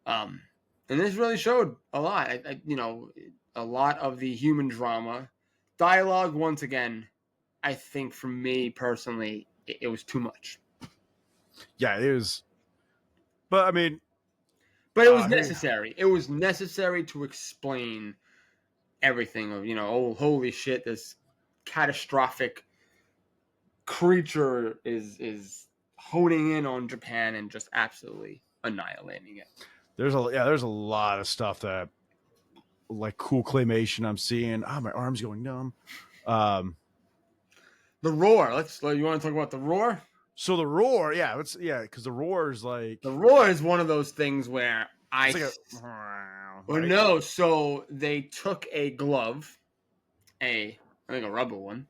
and this really showed a lot. A lot of the human drama, dialogue. Once again, I think for me personally, it was too much. Yeah, it was. But I mean, but it was necessary. It was necessary to explain everything of, oh, holy shit, this catastrophic creature is honing in on Japan and just absolutely annihilating it. There's a lot of stuff that like cool claymation I'm seeing. Oh, my arm's going numb. The roar. You want to talk about the roar? So the roar, because the roar is like the roar is one of those things where no. So they took a glove, I think a rubber one,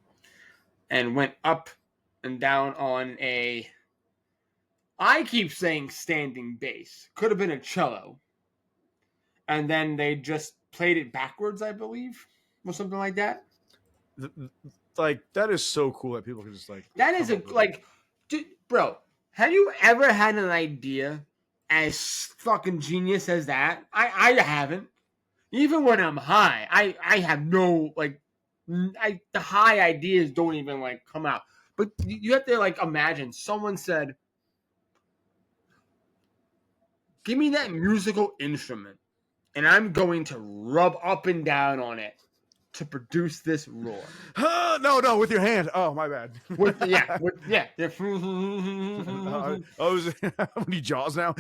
and went up and down on I keep saying standing bass. Could have been a cello. And then they just played it backwards, I believe, or something like that. Like, that is so cool that people can just like. That is dude, bro, have you ever had an idea as fucking genius as that? I haven't. Even when I'm high, I have no, the high ideas don't even, come out. But you have to, imagine someone said, give me that musical instrument, and I'm going to rub up and down on it to produce this roar. No, with your hand. Oh, my bad. Yeah. How many jaws now?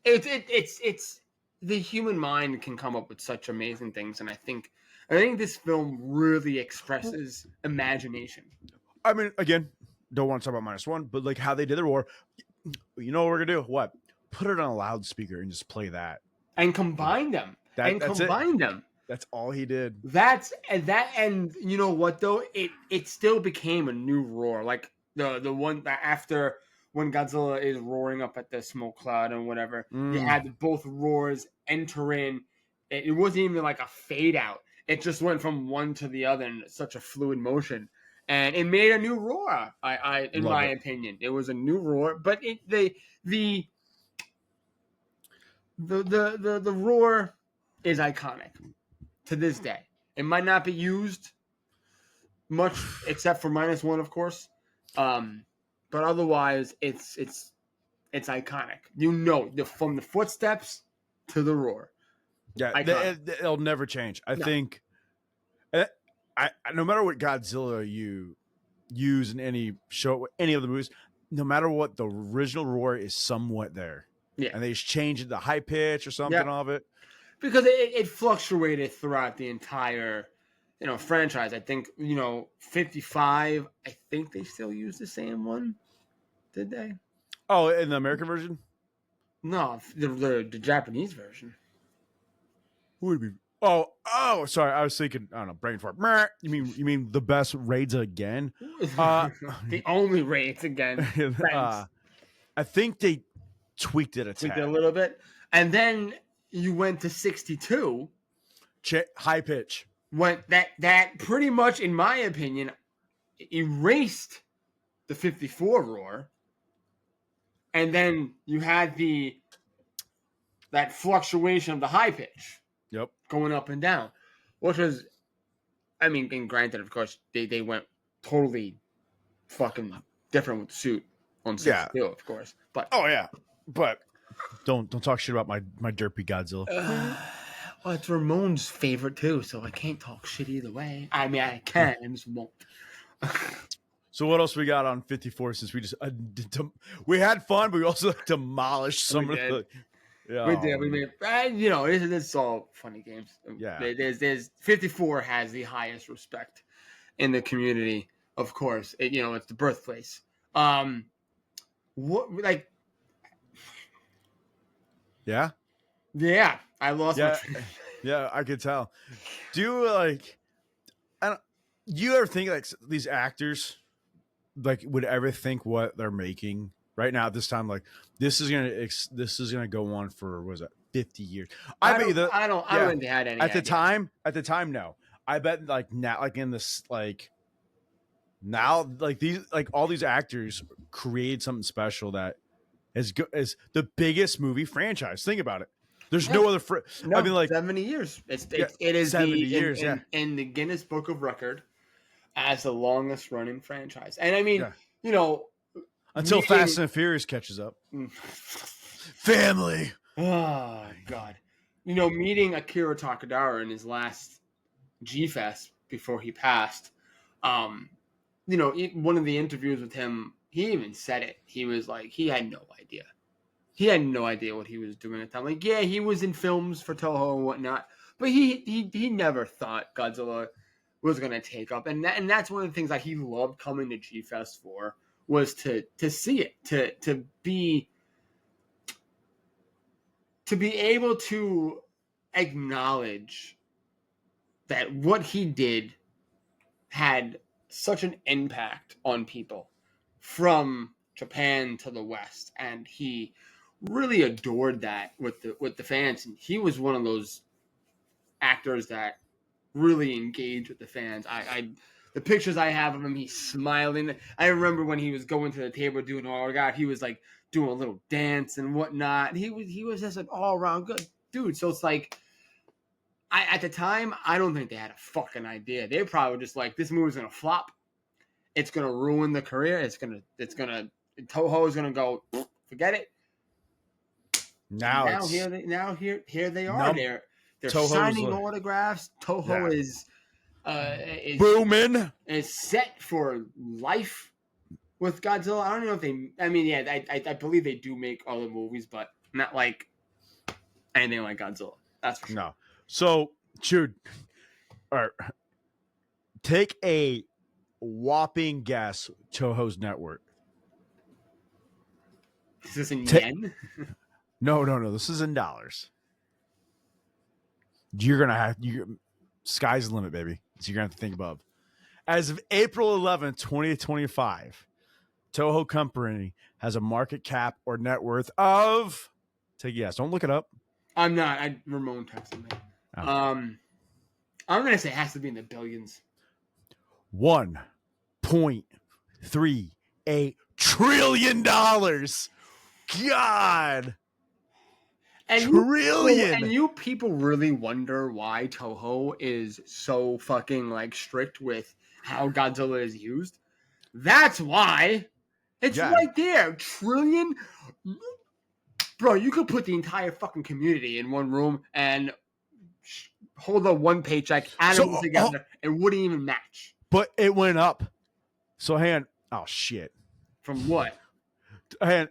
It's the human mind can come up with such amazing things, and I think this film really expresses imagination. I mean, again, don't want to talk about -1, but like how they did the roar. You know what we're gonna do? What? Put it on a loudspeaker and just play that. And combine them. That's all he did. And you know what though? It still became a new roar. Like the one that after when Godzilla is roaring up at the smoke cloud and whatever, you had both roars enter in. It wasn't even like a fade out. It just went from one to the other in such a fluid motion. And it made a new roar. In my opinion, it was a new roar. But the roar is iconic to this day. It might not be used much except for -1, of course. But otherwise, it's iconic. From the footsteps to the roar. Yeah, it'll never change. I think. No matter what Godzilla you use in any show, any of the movies, no matter what, the original roar is somewhat there. Yeah, and they just changed the high pitch or something of it because it fluctuated throughout the entire, franchise. I think 55. I think they still use the same one. Did they? Oh, in the American version? No, the Japanese version. Who would it be? Oh, sorry. I was thinking, I don't know, brain fart. Meh. You mean the best raids again? The only raids again. Thanks. I think they tweaked it a We tad. did a little bit. And then you went to 62. High pitch. That pretty much, in my opinion, erased the 54 roar. And then you had that fluctuation of the high pitch. Yep. Going up and down. Which was, I mean, and granted, of course, they went totally fucking different with the suit on 62, of course. But oh yeah. But don't talk shit about my derpy Godzilla. Well, it's Ramon's favorite too, so I can't talk shit either way. I mean, I can, I just won't. So what else we got on 54? Since we just we had fun, but we also demolished some of the. Yeah, we did. We made, it's all funny games. Yeah. There's 54 has the highest respect in the community, of course. It's the birthplace. What like? Yeah. Yeah, I lost. Yeah, yeah, I could tell. Do you you ever think like these actors like would ever think what they're making right now at this time? Like this is gonna go on for what was it 50 years? I don't think they had any at the idea. time. No, I bet like now, like in this like now, like these like all these actors created something special that is the biggest movie franchise. Think about it. There's no other. I mean, like 70 years. It is 70 years. In the Guinness Book of Record as the longest running franchise. And I mean, until Fast and Furious catches up. Family. Oh God. Meeting Akira Takadara in his last G-Fest before he passed. One of the interviews with him, he even said it. He was like, he had no idea. He had no idea what he was doing at the time. Like, yeah, he was in films for Toho and whatnot, but he never thought Godzilla was going to take up. And that's one of the things that he loved coming to G-Fest for, was to see it, to be able to acknowledge that what he did had such an impact on people from Japan to the West, and he really adored that with the fans. And he was one of those actors that really engaged with the fans. The pictures I have of him, he's smiling. I remember when he was going to the table doing all God, he was like doing a little dance and whatnot. He was just an all around good dude. So it's like, at the time, I don't think they had a fucking idea. They were probably just like, this movie's gonna flop. It's gonna ruin the career. Toho is gonna go, forget it. Now here they are. They're Toho's signing autographs. Toho is booming. Is set for life with Godzilla. I don't know if they. I mean, yeah, I believe they do make other movies, but not like anything like Godzilla. That's for sure. No. So, Jude, all right, take a whopping guess. Toho's net worth. Is this in yen? No. This is in dollars. You're gonna have sky's the limit, baby. So you're gonna have to think above. As of April 11th, 2025, Toho Company has a market cap or net worth of. Take a guess. Don't look it up. I'm not. Ramon texted me. Oh. I'm gonna say it has to be in the billions. $1.38 trillion. God. And trillion. You people really wonder why Toho is so fucking like strict with how Godzilla is used? That's why. It's right there. Trillion. Bro, you could put the entire fucking community in one room and hold a one paycheck, add them together, it wouldn't even match. But it went up. So hang on. Oh shit. From what? I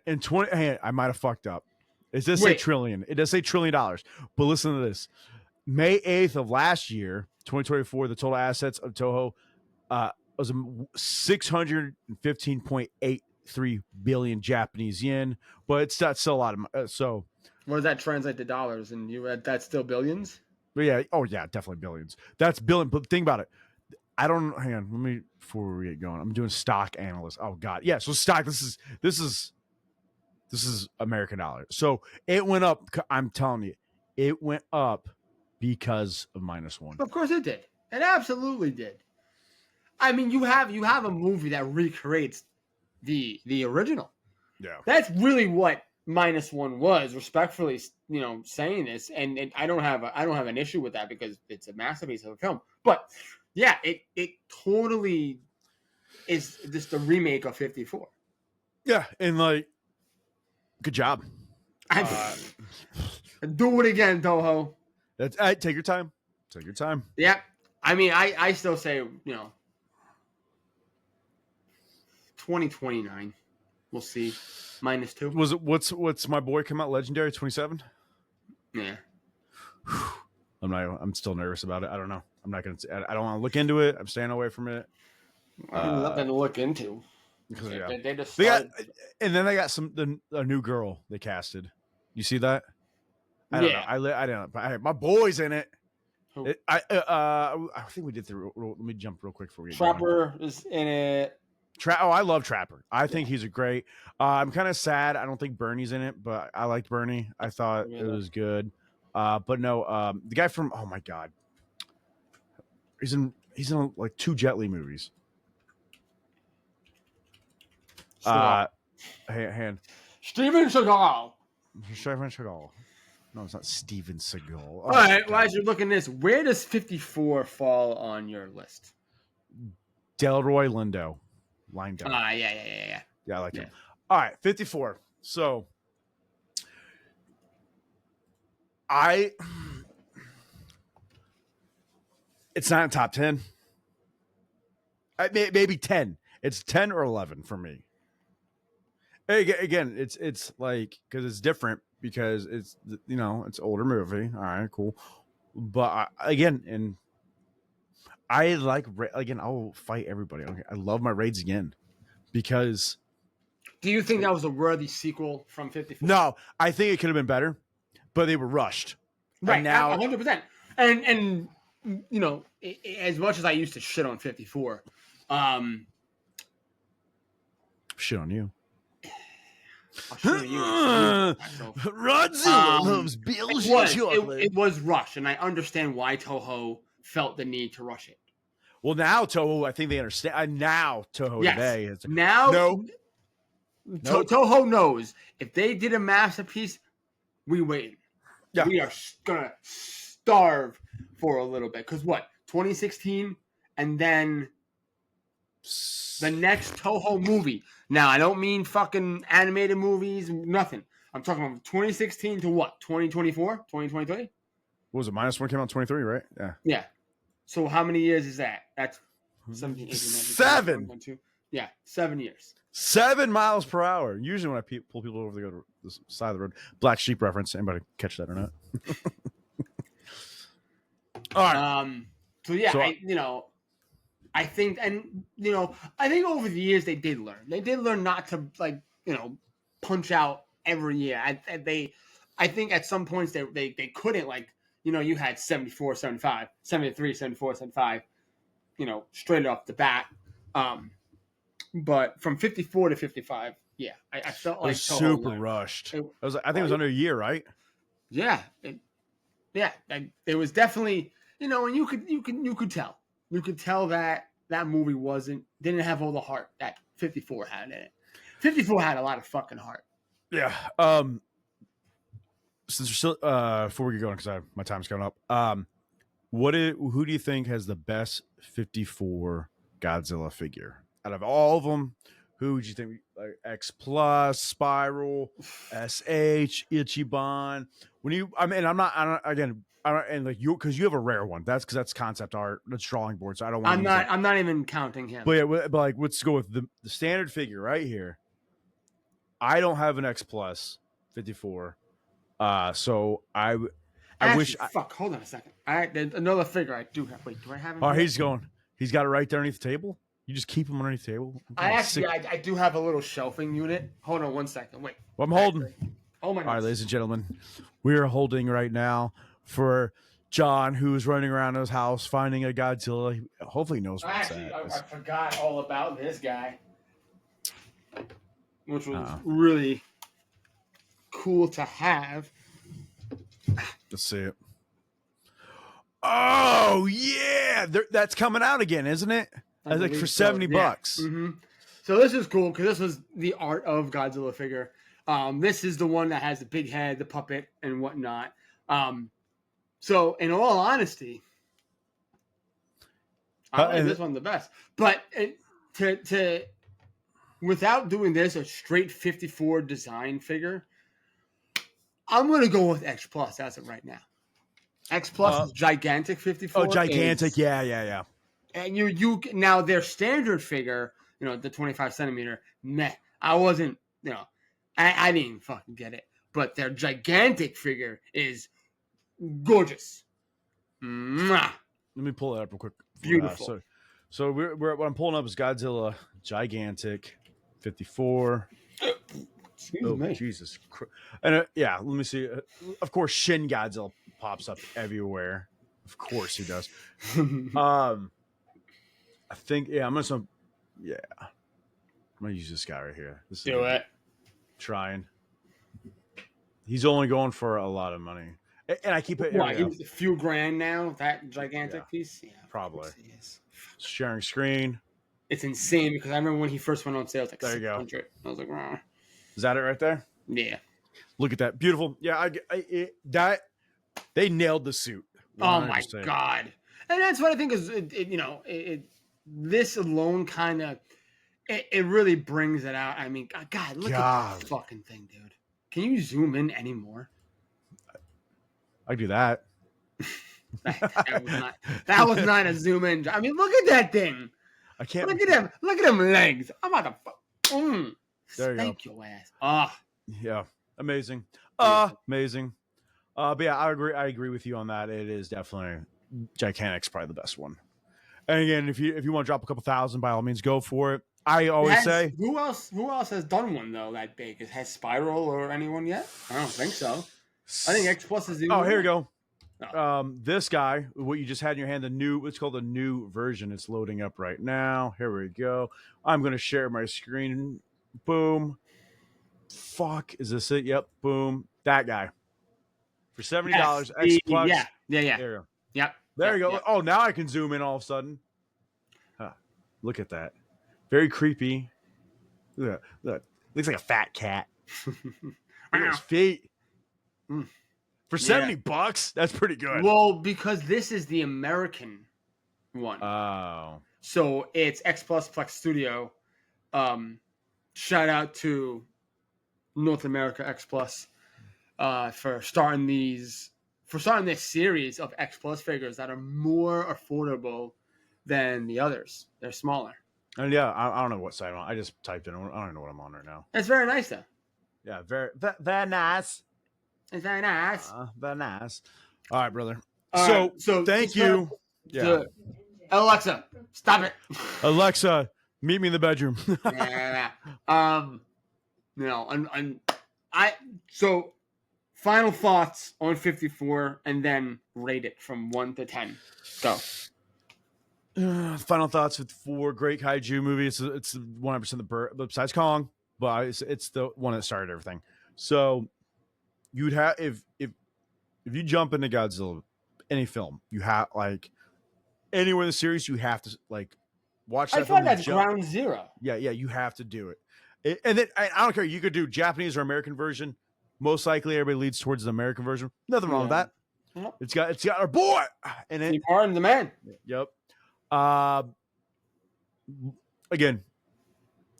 might have fucked up. It does say trillion. It does say $1 trillion. But listen to this. May 8th of last year, 2024, the total assets of Toho was $615.8 1.3 billion Japanese yen, but it's not still a lot of so. What does that translate to dollars? And that's still billions? But yeah, oh yeah, definitely billions. That's billion. But think about it. I don't hang on. Let me before we get going. I'm doing stock analyst. Oh god, yeah. So stock. This is American dollar. So it went up. I'm telling you, it went up because of -1. Of course it did. It absolutely did. I mean, you have a movie that recreates the original. Yeah, That's really what -1 was. Respectfully, saying this, and I don't have an issue with that because it's a masterpiece of a film. But yeah, it totally is just a remake of 54. yeah, and like, good job. Do it again, Toho. That's take your time. Take your time. Yeah, I mean, I still say 2029. We'll see. -2. Was it what's my boy come out legendary 27? Yeah. I'm still nervous about it. I don't know. I'm not gonna. I don't want to look into it. I'm staying away from it. Nothing to look into. Because, yeah. They just They got, and then they got a new girl they casted. You see that? I don't know. I don't know. My boy's in it. Who? I think we did through. Let me jump real quick for you. Trapper is in it. I love Trapper. I think he's a great. I'm kind of sad. I don't think Bernie's in it, but I liked Bernie. I thought it was good. But no, the guy from oh my god, he's in like 2 Jet Li movies. Hand. Steven Seagal. Steven Seagal. No, it's not Steven Seagal. Oh, All right. Well, as you're looking at this, where does 54 fall on your list? Delroy Lindo. Lindo. Yeah. Yeah, I like him. All right, 54. So it's not in top 10. Maybe 10. It's 10 or 11 for me. Again, it's like because it's different because it's it's older movie. All right, cool. But and I like again. I will fight everybody. Okay, I love my raids again because. Do you think that was a worthy sequel from 54? No, I think it could have been better, but they were rushed. Right and now, 100%. And as much as I used to shit on 54, shit on you. I'll shit on you. Rodzilla loves Belgian chocolate. It was rushed, and I understand why Toho felt the need to rush it. Well, now Toho, I think they understand. Now Toho today is now. Nope. Toho knows if they did a masterpiece, we wait. Yeah. We are gonna starve for a little bit because 2016, and then the next Toho movie. Now I don't mean fucking animated movies, nothing. I'm talking about 2016 to 2024, 2023. What was it? -1 came out in 23, right? Yeah. Yeah. So how many years is that? That's 17, 18, 19, 7. 20, yeah, 7 years. 7 miles per hour. Usually when I pull people over, they go to the side of the road. Black Sheep reference. Anybody catch that or not? All right. So yeah, I think, and I think over the years they did learn. They did learn not to punch out every year. I think at some points they couldn't you had 74, 75, 73, 74, 75, straight off the bat. But from 54 to 55, yeah, I felt like it was super rushed. I think it was under a year, right? Yeah, it was definitely and you could tell that movie didn't have all the heart that 54 had in it. 54 had a lot of fucking heart. Yeah. Since we're still before we get going because my time's coming up. Who do you think has the best 54 Godzilla figure out of all of them? Who would you think? Like X Plus, Spiral, SH, Ichiban. And like you, because you have a rare one. That's because that's concept art. That's drawing board. So I don't want. I'm not even counting him. But yeah, but like let's go with the standard figure right here. I don't have an X Plus 54. So I wish. Hold on a second. All right, there's another figure I do have. Wait, do I have him? Oh, he's got it right there underneath the table. You just keep them underneath the table. I do have a little shelving unit. Hold on 1 second. Wait. Well, I'm holding. Oh my All right, God. ladies and gentlemen, we are holding right now for John, who's running around his house finding a Godzilla. He hopefully knows where it's Actually, at. I forgot all about this guy, which was Uh-oh. really cool to have. Let's see it. Oh yeah, that's coming out again, isn't it? That's like for $70. Mm-hmm. So this is cool because this was the art of Godzilla figure. This is the one that has the big head, the puppet, and whatnot. So in all honesty, I like this one the best. But to without doing this, a straight 54 design figure, I'm gonna go with X Plus as of right now. X Plus is gigantic 54. Oh, gigantic! Yeah. And you now their standard figure, the 25 centimeter. Meh, I wasn't, I didn't fucking get it. But their gigantic figure is gorgeous. Mwah. Let me pull that up real quick. Beautiful. So we're what I'm pulling up is Godzilla gigantic 54. Excuse me. Jesus Christ. And yeah, let me see. Of course, Shin Godzilla pops up everywhere. Of course he does. I think I'm gonna use this guy right here. This Do it. Trying. He's only going for a lot of money, and I keep it. What? A few grand now. That gigantic piece. Yeah, probably. Sharing screen. It's insane because I remember when he first went on sale, it was like there you go. 600. I was like, "Rah." Is that it right there? Yeah. Look at that, beautiful. Yeah, that they nailed the suit. 100%. Oh my God! And that's what I think is, this alone kind of, it really brings it out. I mean, God, look at that fucking thing, dude. Can you zoom in anymore? I do that. that was not a zoom in. I mean, look at that thing. I can't. Look at them. Look at them legs. I'm about to. There you Thank go. your ass. Ah. Yeah. Amazing. Amazing. But yeah, I agree with you on that. It is definitely gigantic's probably the best one. And again, if you want to drop a couple thousand, by all means, go for it. I always say, who else has done one though that big? Has Spiral or anyone yet? I don't think so. I think X Plus is. Oh, here we go. Oh. This guy, what you just had in your hand, it's called the new version. It's loading up right now. Here we go. I'm going to share my screen. Boom. Fuck, is this it? Yep. Boom. That guy for $70. Yes, X Plus. Yeah. There you go. Yep. There you go. Yep. Oh, now I can zoom in all of a sudden. Look at that. Very creepy. Look. Looks like a fat cat. Look at his feet. For $70, that's pretty good. Well, because this is the American one. Oh. So it's X Plus Plex Studio. Shout out to North America X Plus for starting this series of X Plus figures that are more affordable than the others. They're smaller. And yeah, I don't know what site I'm on. I just typed in. I don't know what I'm on right now. It's very nice though. Yeah, very nice. It's very nice. Very nice. All right, brother. So thank you. Yeah. Alexa, stop it. Alexa, meet me in the bedroom. So final thoughts on 54 and then rate it from 1 to 10. Go. Final thoughts with 4 great kaiju movie. It's 100% besides Kong, but it's the one that started everything. So you'd have if you jump into Godzilla, any film, you have like anywhere in the series, you have to like watch that. I thought that's ground zero. Yeah, you have to do it. And then I don't care. You could do Japanese or American version. Most likely, everybody leads towards the American version. Nothing wrong with that. Nope. It's got our boy in it. Pardon the man. Yep. Again,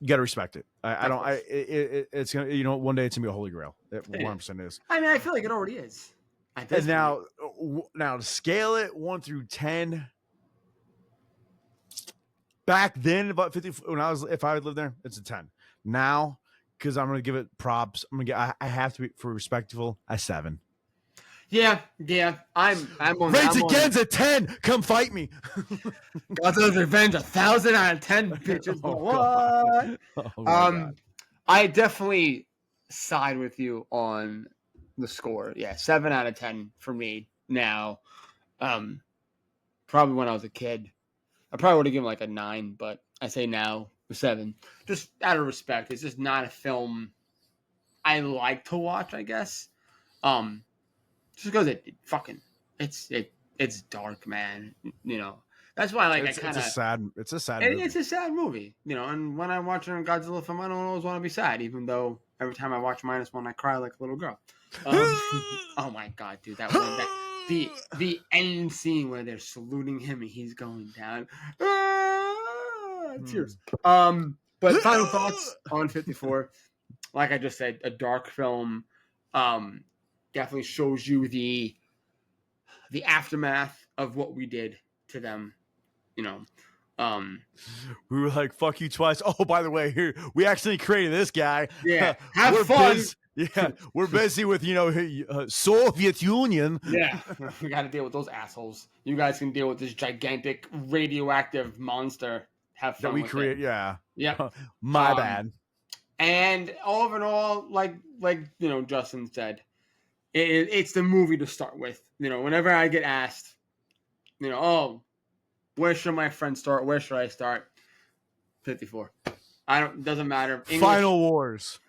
you got to respect it. It's gonna, one day it's gonna be a holy grail. It 100% is. I mean, I feel like it already is. And now to scale it 1 through 10. Back then, about 50. If I would live there, it's a 10. Now, because I'm gonna give it props, I have to be for respectful a 7. Yeah. I'm on. Rates I'm on again's a 10. Come fight me. Godzilla's Revenge, 1,000 out of 10, bitches. Oh, What? God. Oh my God. I definitely side with you on the score. Yeah, 7 out of 10 for me now. Probably when I was a kid, I probably would have given like a 9, but I say now a 7. Just out of respect, it's just not a film I like to watch, I guess. Just because it's dark, man. You know, that's why like It's a sad movie. it's a sad movie, you know. And when I watch a Godzilla film, I don't always want to be sad, even though every time I watch -1, I cry like a little girl. Oh my God, dude, the end scene where they're saluting him and he's going down. Tears. But final thoughts on 54. Like I just said, a dark film. Definitely shows you the aftermath of what we did to them. You know, we were like, "Fuck you twice." Oh, by the way, here we actually created this guy. Yeah, have fun. We're busy with Soviet Union. Yeah, we got to deal with those assholes. You guys can deal with this gigantic radioactive monster. Have fun that we with create. it. Yeah, Yeah. my bad. And all in all, like you know, Justin said, it's the movie to start with. You know, whenever I get asked, you know, oh, where should my friend start? Where should I start? 54. Doesn't matter. English, Final Wars.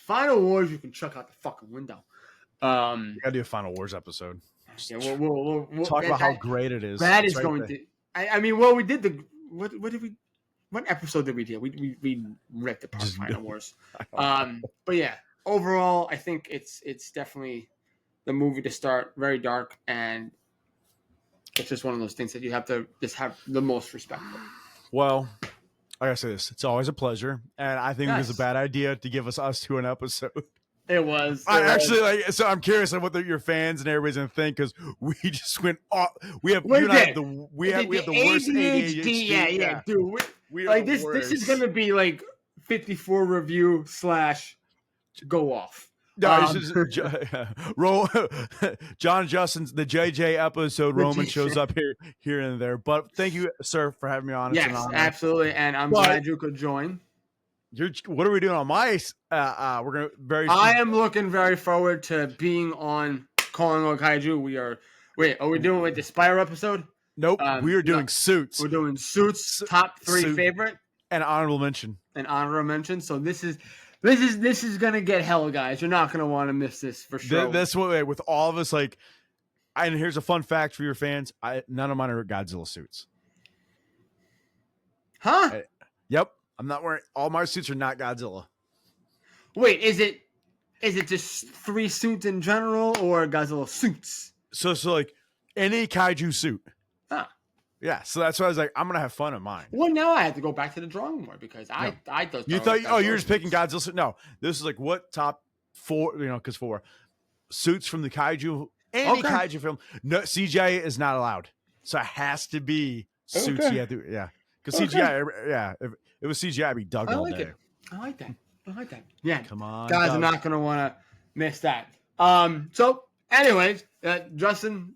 Final Wars, you can chuck out the fucking window. We gotta do a Final Wars episode. Yeah, we'll talk about how great it is. That is going to. I mean, well, we did what did we? What episode did we do? We ripped apart Final Wars. But yeah, overall, I think it's definitely the movie to start. Very dark, and it's just one of those things that you have to just have the most respect for. Well, I gotta say this: it's always a pleasure, and I think it was a Yes. bad idea to give us two an episode. It was. Actually like. So I'm curious on what your fans and everybody's gonna think because we just went off. We have We you and I did. have the worst ADHD. Yeah, dude. We are Like the this worst. is gonna be like 54 review / go off. No, it's just John Justin's the JJ episode. Roman shows up here and there. But thank you, sir, for having me on. It's an Yes, honor. absolutely, and I'm glad you could join. What are we doing on my? We're gonna I am looking very forward to being on Calling All Kaiju. Are we doing with the Spire episode? Nope. We are doing Suits. We're doing Suits, top 3 favorite and honorable mention. So this is gonna get hell, guys. You're not gonna want to miss this for sure. That's what with all of us like. And here's a fun fact for your fans: none of mine are Godzilla suits. Huh? Yep. I'm not wearing all my suits are not Godzilla. Wait, is it just 3 suits in general or Godzilla suits? So like any kaiju suit. Huh. Yeah, so that's why I was like, I'm gonna have fun in mine. Well, now I have to go back to the drawing board because I thought you thought you're just picking Godzilla suit. No, this is like what top 4, because 4 suits from the kaiju, any kaiju film. No, CGI is not allowed, so it has to be suits. Okay. You have to, because CGI, if it was CGI, I'd be dug all day. I like that. Yeah, come on, guys are not gonna want to miss that. So, anyways, Justin,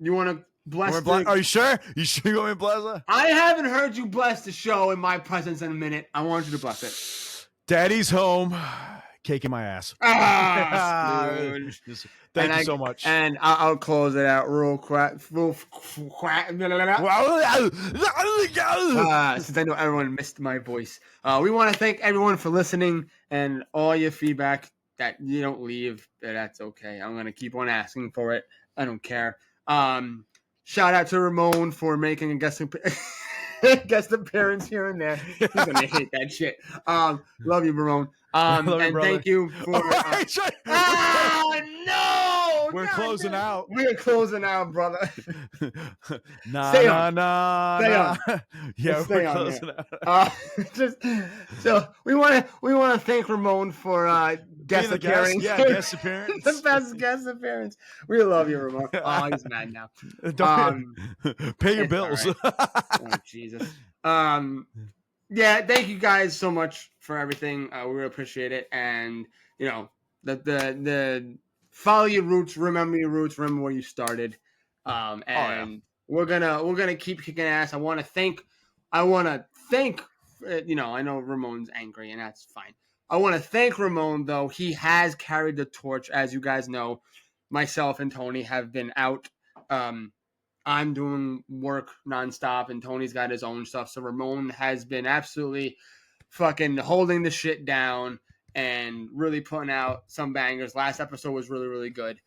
you want to bless? Are you sure? You sure you want me to bless it? I haven't heard you bless the show in my presence in a minute. I want you to bless it. Daddy's home, cake in my ass. Thank you so much. And I'll close it out real quick. Since I know everyone missed my voice. We want to thank everyone for listening and all your feedback that you don't leave. That's okay. I'm going to keep on asking for it. I don't care. Shout out to Ramon for making a guest appearance here and there. He's going to hate that shit. Love you, Ramon. Thank you for... no! We're closing out. We're closing out, brother. Nah. Yeah, we're closing out. So we want to thank Ramon for guest appearance. Guest appearance. The best guest appearance. We love you, Ramon. Oh, he's mad now. Pay your bills. Right. Oh, Jesus. Yeah, thank you guys so much for everything. We really appreciate it, and you know the follow your roots, remember your roots, remember where you started. And we're gonna keep kicking ass. I want to thank. You know, I know Ramon's angry, and that's fine. I want to thank Ramon, though. He has carried the torch, as you guys know. Myself and Tony have been out. I'm doing work nonstop, and Tony's got his own stuff. So Ramon has been absolutely fucking holding the shit down and really putting out some bangers. Last episode was really, really good.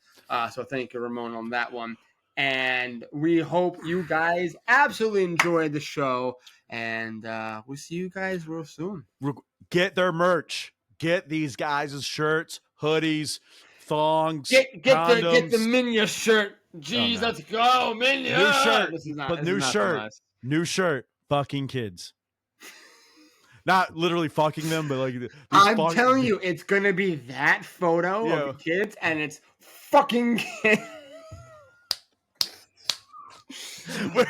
So thank you, Ramon, on that one. And we hope you guys absolutely enjoyed the show. And we'll see you guys real soon. Get their merch. Get these guys' shirts, hoodies, thongs, Get condoms. the Minya shirt. Jeez, let's go, Minya. New shirt. This is not, but this new is not shirt. from us. New shirt. Fucking kids. Not literally fucking them, but like I'm telling you, it's gonna be that photo of the kids, and it's fucking kids.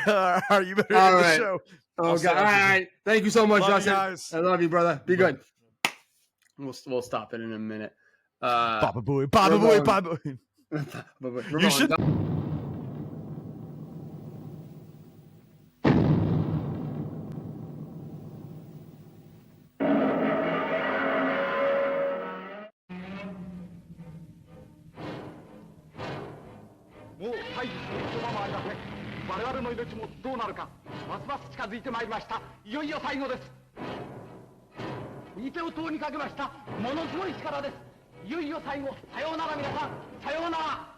Are you better All in the right. show? Oh god! All right, thank you so much, Love you Justin. guys. I love you, brother. Be good. We'll stop it in a minute. Baba boy, Baba boy, Baba boy. You should.もう退治する言葉もありません。我々の命もどうなるかますます近づいてまいりました。いよいよ最後です。右手を塔にかけました。ものすごい力です。いよいよ最後。さようなら皆さん。さようなら。